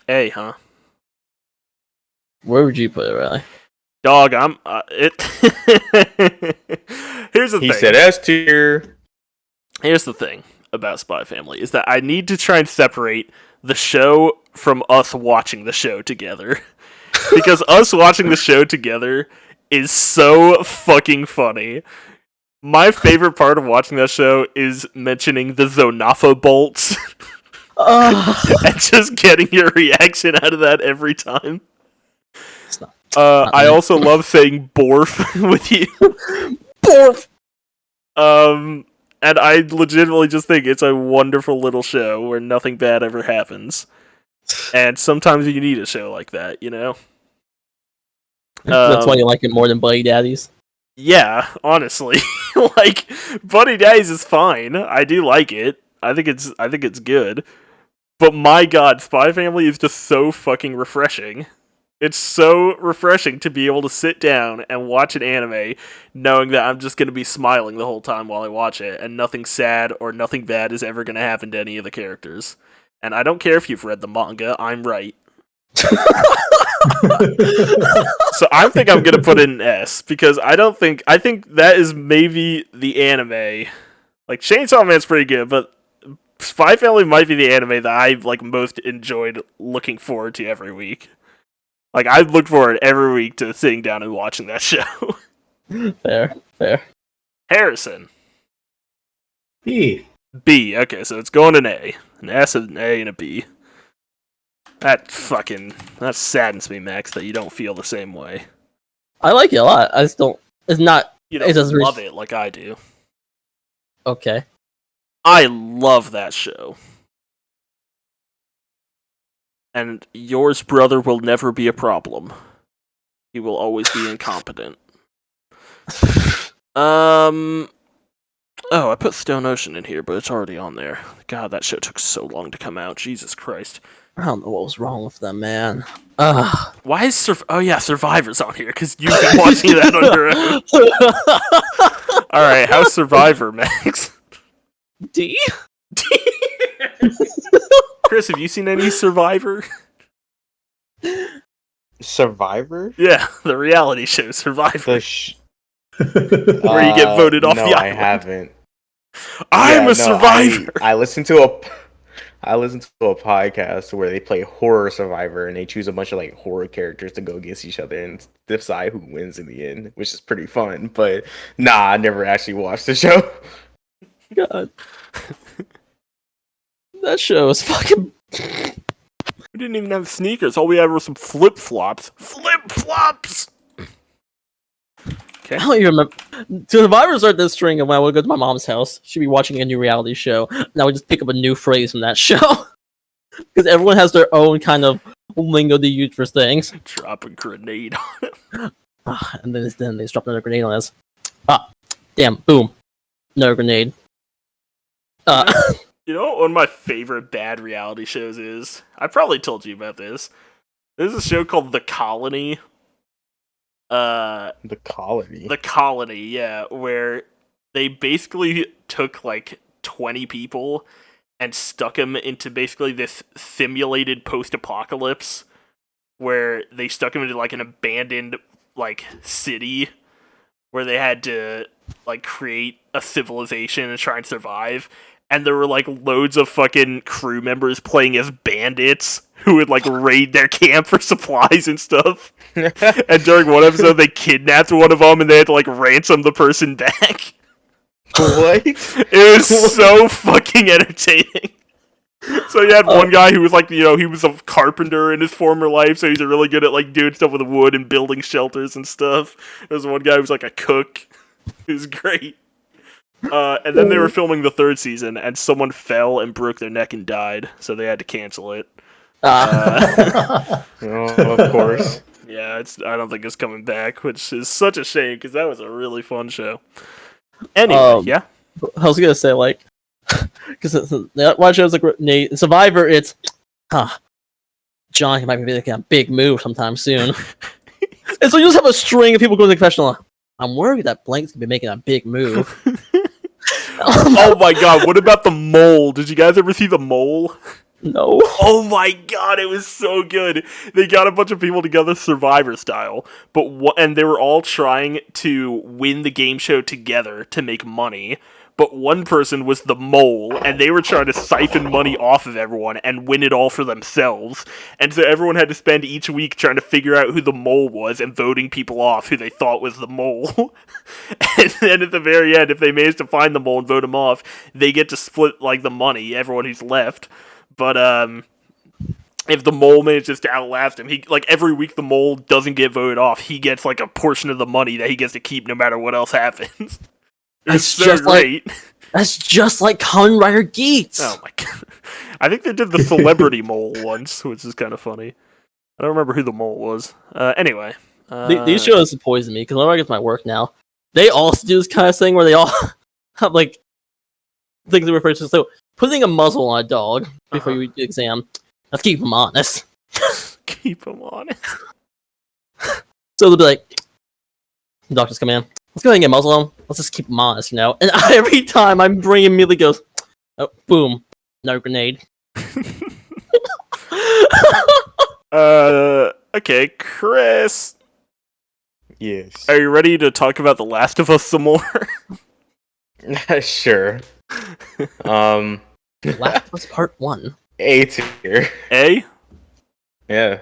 A, huh? Where would you put it, Riley? Dog, I'm. It. Here's the He thing. said S tier. Here's the thing about Spy Family is that I need to try and separate the show from us watching the show together. Because us watching the show together is so fucking funny. My favorite part of watching that show is mentioning the Zonafa bolts and just getting your reaction out of that every time. It's not- I also love saying Borf with you. Borf! And I legitimately just think it's a wonderful little show where nothing bad ever happens. And sometimes you need a show like that, you know? That's why you like it more than Buddy Daddies. Yeah, honestly. Like, Buddy Daddies is fine. I do like it. I think it's good. But my god, Spy Family is just so fucking refreshing. It's so refreshing to be able to sit down and watch an anime knowing that I'm just going to be smiling the whole time while I watch it, and nothing sad or nothing bad is ever going to happen to any of the characters. And I don't care if you've read the manga, I'm right. So I think I'm going to put it in S, because I think that is maybe the anime. Like, Chainsaw Man's pretty good, but Spy Family might be the anime that I've like most enjoyed looking forward to every week. Like, I look forward every week to sitting down and watching that show. Fair. Harrison. B. B. Okay, so it's going an A. An S, an A, and a B. That saddens me, Max, that you don't feel the same way. I like it a lot. I just don't. It's not. You It doesn't don't love it like I do. Okay. I love that show. And yours brother will never be a problem. He will always be incompetent. Oh, I put Stone Ocean in here, but it's already on there. God, that show took so long to come out. Jesus Christ. I don't know what was wrong with them, man. Why is Survivor's on here? Because you've been watching that on your own. Alright, how's Survivor, Max? D? Chris, have you seen any Survivor? Survivor? Yeah, the reality show Survivor. Where you get voted off no, the I island. haven't. I'm a survivor. I listened to a podcast where they play Horror Survivor and they choose a bunch of like horror characters to go against each other and decide who wins in the end, which is pretty fun. But nah, I never actually watched the show. God. That show is fucking. We didn't even have sneakers. All we had were some flip flops. Flip flops. I don't even remember. Survivors are this string, and when I would go to my mom's house, she'd be watching a new reality show, and I would just pick up a new phrase from that show. Because everyone has their own kind of lingo they use for things. Drop a grenade on it. And then they just drop another grenade on us. Damn, boom. Another grenade. You know what one of my favorite bad reality shows is? I probably told you about this. There's a show called The Colony. The Colony. The Colony, yeah, where they basically took like 20 people and stuck them into basically this simulated post-apocalypse where they stuck them into like an abandoned like city where they had to like create a civilization and try and survive. And there were like loads of fucking crew members playing as bandits who would like raid their camp for supplies and stuff. And during one episode, they kidnapped one of them, and they had to like ransom the person back. What? It was so fucking entertaining. So you had one guy who was like, he was a carpenter in his former life, so he's really good at like doing stuff with wood and building shelters and stuff. There was one guy who was like a cook. It was great. And then they were filming the third season, and someone fell and broke their neck and died, so they had to cancel it. Oh, of course. Yeah, I don't think it's coming back, which is such a shame because that was a really fun show. Anyway, yeah. I was gonna say like, because one show's like Nate Survivor. It's John might be making a big move sometime soon, and so you just have a string of people going to the confessional. I'm worried that Blank's gonna be making a big move. Oh my god, what about the mole? Did you guys ever see the mole? No. Oh my god, it was so good. They got a bunch of people together Survivor style, and they were all trying to win the game show together to make money. But one person was the mole, and they were trying to siphon money off of everyone and win it all for themselves. And so everyone had to spend each week trying to figure out who the mole was and voting people off who they thought was the mole. And then at the very end, if they managed to find the mole and vote him off, they get to split like the money, everyone who's left. But if the mole manages to outlast him, he like every week the mole doesn't get voted off. He gets like a portion of the money that he gets to keep no matter what else happens. That's so just great. That's just like Kamen Rider Geats. Oh my god! I think they did the celebrity mole once, which is kind of funny. I don't remember who the mole was. Anyway, These shows poison me because whenever I get to my work now, they also do this kind of thing where they all have like things that refer to. So putting a muzzle on a dog before you do the exam. Let's keep them honest. Keep them honest. So they'll be like, doctors come in. Let's go ahead and get a muzzle on him. Let's just keep him honest, And every time I'm bringing immediately goes, oh, boom, no grenade. Okay, Chris. Yes. Are you ready to talk about The Last of Us some more? Sure. Last of Us Part 1. A tier. A? Yeah.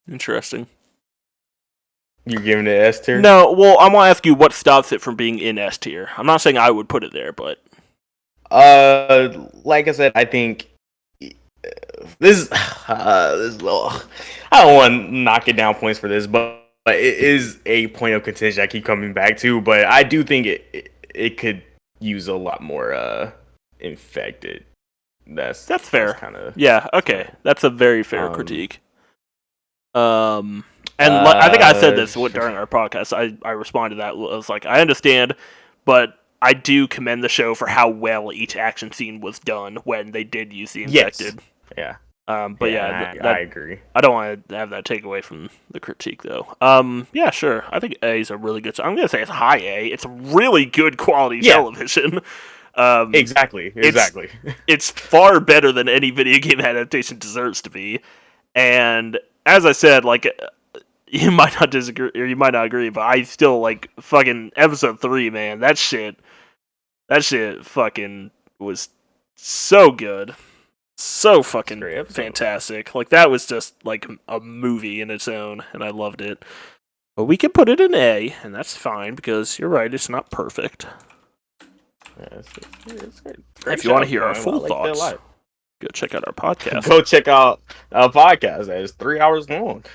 Interesting. You're giving it S tier? No, well, I want to ask you what stops it from being in S tier. I'm not saying I would put it there, but Like I said, I think this is a little. I don't want to knock it down points for this, but it is a point of contention I keep coming back to. But I do think it could use a lot more infected. That's fair. Kind of yeah. Okay, that's a very fair critique. And I think I said this during our podcast. I responded to that. I was like, I understand, but I do commend the show for how well each action scene was done when they did use the infected. Yes. Yeah. But yeah, I agree. I don't want to have that take away from the critique, though. Yeah, sure. I think A is a really good. I'm gonna say it's high A. It's really good quality television. Exactly. It's far better than any video game adaptation deserves to be. And as I said, like, you might not disagree or you might not agree, but I still like fucking episode 3, man. That shit fucking was so good. So fucking fantastic. Like, that was just like a movie in its own, and I loved it. But we can put it in A, and that's fine because you're right, it's not perfect. Yeah, it's If you want to hear our full thoughts, go check out our podcast. Go check out our podcast. That is 3 hours long.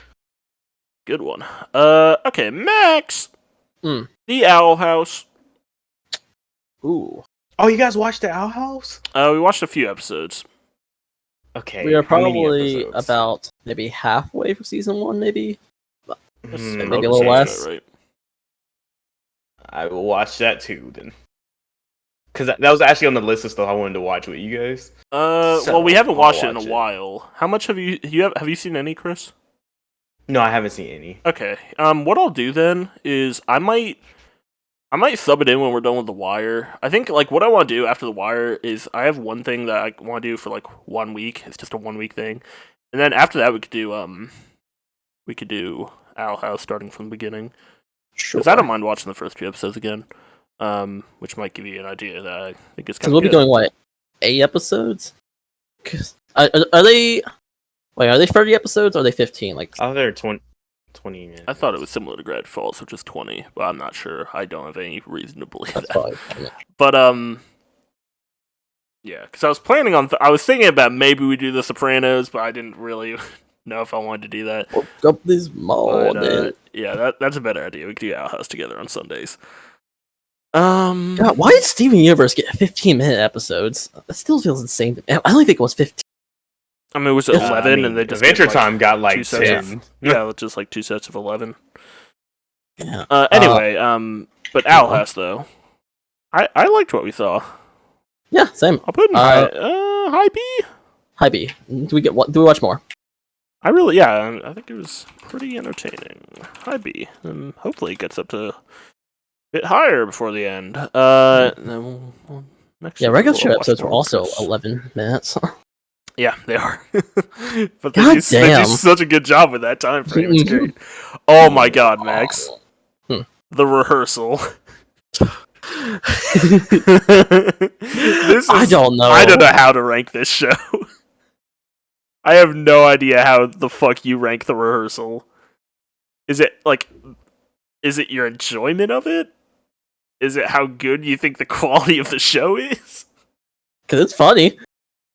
Good one. Okay, Max. The Owl House. Ooh. Oh, you guys watched the Owl House? We watched a few episodes. Okay. We are how many probably episodes? about maybe halfway for season 1, maybe. Maybe Maybe a little less. Right. I will watch that too then. Because that was actually on the list of stuff I wanted to watch with you guys. Well, we haven't I'll watched it in watch a it. while. How much have you have you seen any, Chris? No, I haven't seen any. Okay. What I'll do then is I might sub it in when we're done with The Wire. I think like what I want to do after The Wire is I have one thing that I want to do for like 1 week. It's just a 1 week thing, and then after that we could do Owl House starting from the beginning. Sure. Because I don't mind watching the first 2 episodes again, which might give you an idea that I think it's Because kind we'll of be going, what, 8 episodes? 'Cause are they... Wait, are they 30 episodes or are they 15? Like, Oh, they're 20 minutes. I thought it was similar to Grad Falls, which is 20, but I'm not sure. I don't have any reason to believe that's that. probably. Yeah. But yeah, because I was planning on. I was thinking about maybe we do The Sopranos, but I didn't really know if I wanted to do that. Woke up this But, morning. yeah, that's a better idea. We could do Owl House together on Sundays. God, why did Steven Universe get 15-minute episodes? That still feels insane. To me. I only think it was 15. I mean, it was Yeah, 11, and they just Adventure get, like, Time got like two sets 10. yeah, just like 2 sets of 11. Yeah. Anyway, but Owl House though, I liked what we saw. Yeah, same. I'll put in high B. Hi B. Do we watch more? I really, yeah, I think it was pretty entertaining. High B, and hopefully it gets up to a bit higher before the end. Then we'll next. Yeah, week regular we'll show watch episodes were more, also 'cause- 11 minutes. Yeah, they are. But God they do damn. such a good job with that time frame. It's great. Oh my god, Max. The rehearsal. This I is, don't know. I don't know how to rank this show. I have no idea how the fuck you rank the rehearsal. Is it your enjoyment of it? Is it how good you think the quality of the show is? Because it's funny.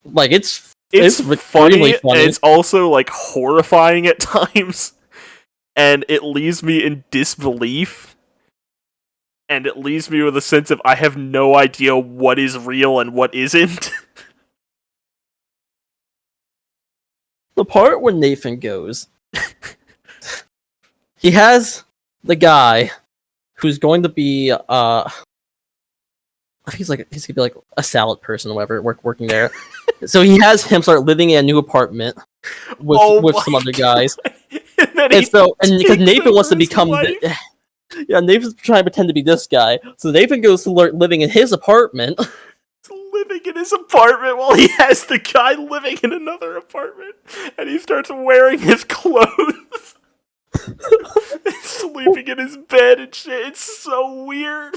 Like, it's It's really funny, and it's also like horrifying at times, and it leaves me in disbelief, and it leaves me with a sense of I have no idea what is real and what isn't. the part when Nathan goes. He has the guy who's going to be I think he's gonna be like a salad person or whatever, working there. So he has him start living in a new apartment with some my other guys. and then And so because takes Nathan wants to over his become wife. yeah, Nathan's trying to pretend to be this guy. So Nathan goes to living in his apartment. living in his apartment while he has the guy living in another apartment, and he starts wearing his clothes. Sleeping in his bed and shit. It's so weird.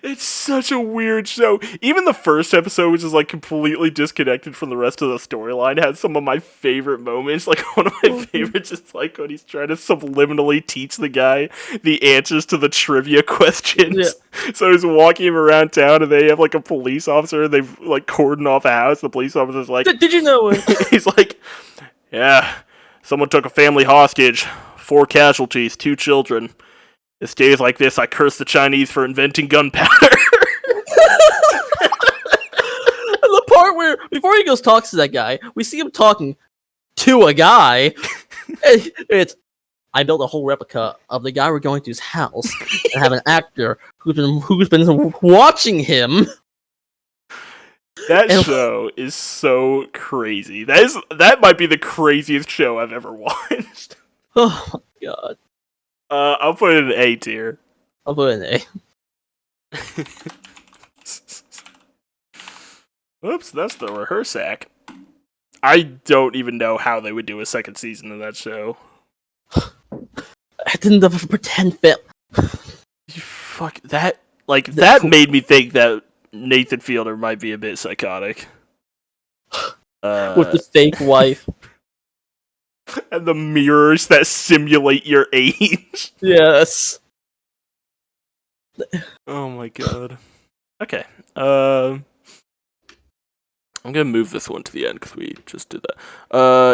It's such a weird show. Even the first episode, which is like completely disconnected from the rest of the storyline, has some of my favorite moments. Like one of my favorites is like when he's trying to subliminally teach the guy the answers to the trivia questions. Yeah. So he's walking him around town, and they have like a police officer. And they've like cordoned off a house. The police officer's like, Did you know it? he's like, yeah, someone took a family hostage, 4 casualties, 2 children. It's days like this I curse the Chinese for inventing gunpowder. The part where before he goes talks to that guy, we see him talking to a guy. And it's I built a whole replica of the guy we're going to his house and have an actor who's been watching him. That And- show is so crazy. That might be the craziest show I've ever watched. Oh my god. I'll put it in A tier. I'll put it in A. Oops, that's the rehearsac. I don't even know how they would do a second season of that show. I didn't have a pretend film. Fuck that! Like that made me think that Nathan Fielder might be a bit psychotic. With the fake wife. And the mirrors that simulate your age. Yes. Oh my god. Okay. I'm gonna move this one to the end because we just did that.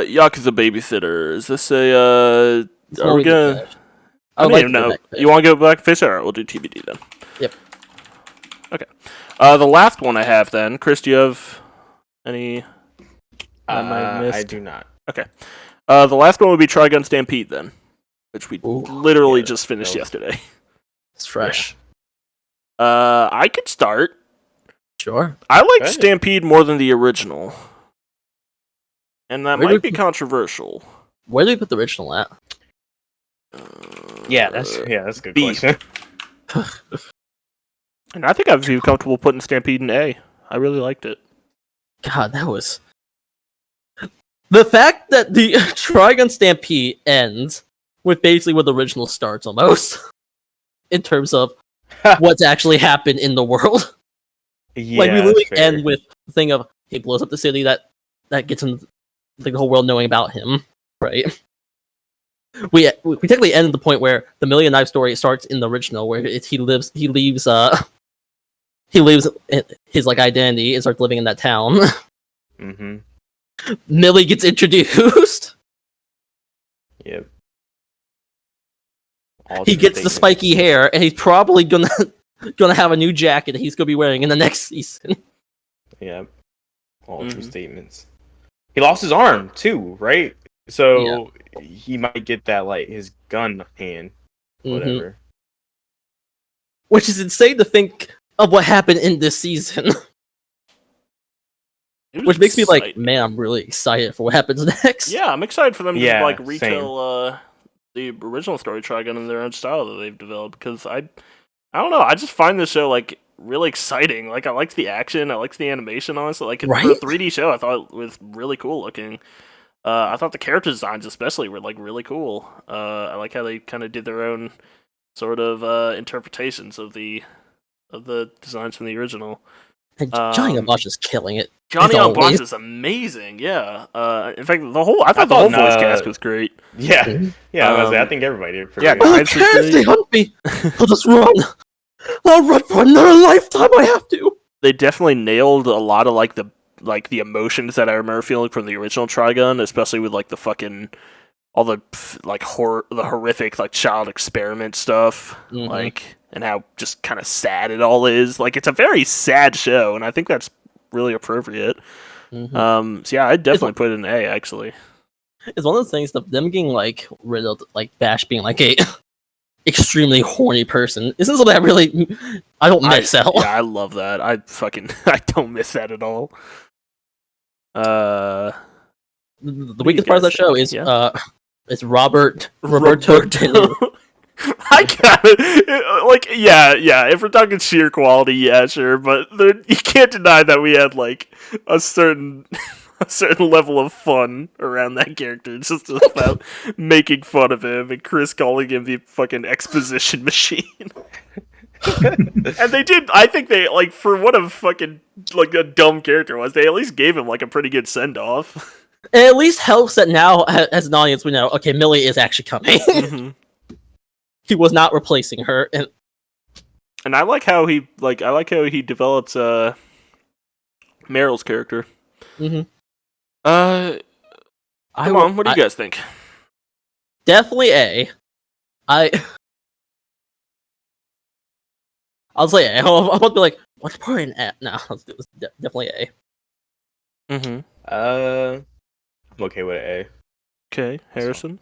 Yakuza Babysitter. Is this a are we gonna? I would don't like even to go know. back to You want to go back to fish? Alright, we'll do TBD then. Yep. Okay. The last one I have then. Chris, do you have any? I might have missed. I do not. The last one would be Trigun Stampede then, which we Ooh, literally yeah, just finished that was- yesterday. It's fresh. I could start. Sure. I like Okay. Stampede more than the original, and that Where might do- be controversial. Where do we put the original at? Yeah, that's a good B. question. And I think I'd be comfortable putting Stampede in A. I really liked it. God, that was the fact that the Trigun Stampede ends with basically where the original starts almost, in terms of what's actually happened in the world. Yeah, Like we literally that's fair. end with the thing of he blows up the city that gets him like the whole world knowing about him, right? We technically end at the point where the Million Knife story starts in the original, where he leaves his like identity and starts living in that town. Mm-hmm. Millie gets introduced. Yep. He gets the spiky hair, and he's probably gonna have a new jacket that he's gonna be wearing in the next season. Yep. All true Mhm. statements. He lost his arm too, right? So he might get that like his gun hand, whatever. Which is insane to think of what happened in this season. It was Which makes me like, exciting. man, I'm really excited for what happens next. Yeah, I'm excited for them to Yeah, like same. retell the original story Trigun in their own style that they've developed, because I don't know, I just find this show like really exciting. Like I liked the action, I liked the animation, honestly. Like for a Right? 3D show, I thought it was really cool looking. I thought the character designs especially were like really cool. I like how they kind of did their own sort of interpretations of the designs from the original. And Johnny Um, Gamache is killing it. Johnny As on Box always. is amazing, yeah. In fact, I thought the thought, whole voice cast was great. Yeah, Mhm. yeah. I was gonna say, I Um, think everybody did. Pretty yeah, good. Who Knives was cares? great. They hunt me. I'll just run. I'll run for another lifetime. I have to. They definitely nailed a lot of like the emotions that I remember feeling from the original Trigun, especially with like the fucking all the like the horrific like child experiment stuff, Mhm. like, and how just kind of sad it all is. Like it's a very sad show, and I think that's really appropriate. Mhm. So yeah, I'd definitely put it in A actually. It's one of those things that them getting like rid of like Bash being like a extremely horny person isn't something I really I don't miss out. Yeah, I love that. I don't miss that at all. The do you weakest part of that guys show think? is Yeah. it's Roberto De Niro. I got it. Like, yeah. If we're talking sheer quality, yeah, sure. But you can't deny that we had like a certain level of fun around that character. It's just about making fun of him and Chris calling him the fucking exposition machine. And they did. I think they like, for what a fucking like a dumb character was, they at least gave him like a pretty good send off. It at least helps that now as an audience we know, okay, Millie is actually coming. Mhm. He was not replacing her, and And I like how he develops Meryl's character. Mhm. Come on, what do you guys think? Definitely A. I'll say A. I'm about to be like, what's part in A? No, let's do this. Definitely A. Mm-hmm. I'm okay with A. Okay, Harrison.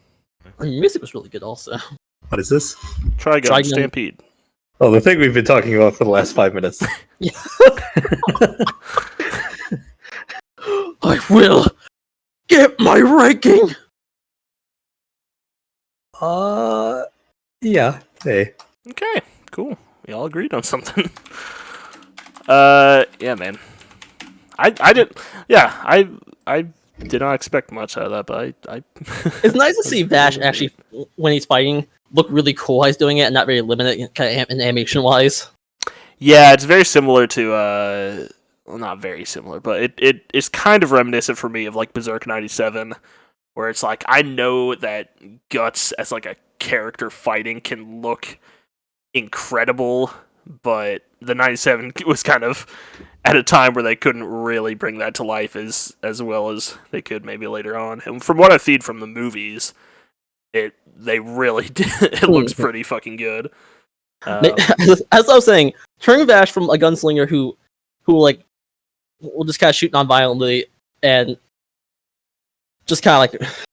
The music was really good, also. What is this? Trigun Trigun. Stampede. Oh, the thing we've been talking about for the last 5 minutes. I will get my ranking. Yeah. Hey. Okay, cool. We all agreed on something. Yeah, man. I did not expect much out of that, but I It's nice to see Vash actually, when he's fighting, look really cool while he's doing it and not very limited kind of animation wise. Yeah, it's very similar to well, not very similar, but it is kind of reminiscent for me of like Berserk 97, where it's like I know that Guts as like a character fighting can look incredible, but the 97 was kind of at a time where they couldn't really bring that to life as well as they could maybe later on. And from what I've seen from the movies, they really did. It looks pretty fucking good. As I was saying, turning Vash from a gunslinger who like will just kind of shoot non-violently and just kind of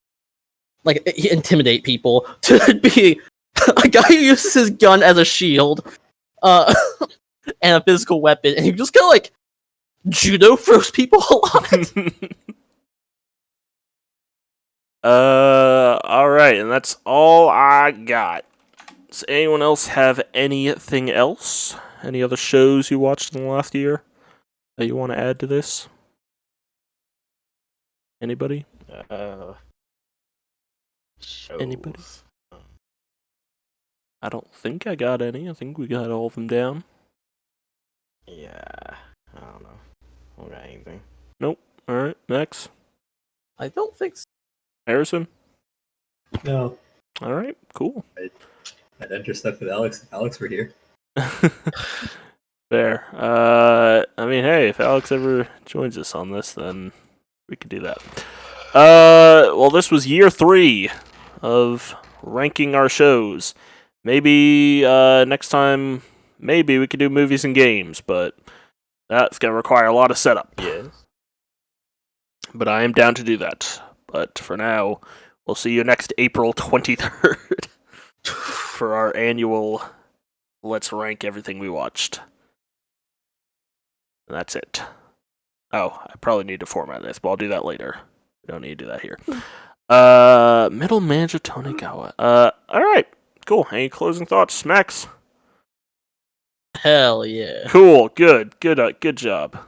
like intimidate people to be a guy who uses his gun as a shield, and a physical weapon, and he just kind of like judo throws people a lot. All right, and that's all I got. Does anyone else have anything else? Any other shows you watched in the last year that you want to add to this? Anybody? Shows. Anybody? I don't think I got any. I think we got all of them down. Yeah, I don't know. I don't got anything. All right, next. I don't think so. Harrison? No, All right, cool. I'd enter stuff with Alex if Alex were here. Fair. I mean, hey, if Alex ever joins us on this, then we could do that. Well, this was year 3 of ranking our shows. Maybe next time, maybe we could do movies and games, but that's gonna require a lot of setup. Yes. But I am down to do that. But for now, we'll see you next April 23rd for our annual Let's Rank Everything We Watched. And that's it. Oh, I probably need to format this, but I'll do that later. We don't need to do that here. Middle manager Tonegawa. Alright. Cool. Any closing thoughts, Max? Hell yeah. Cool. Good job.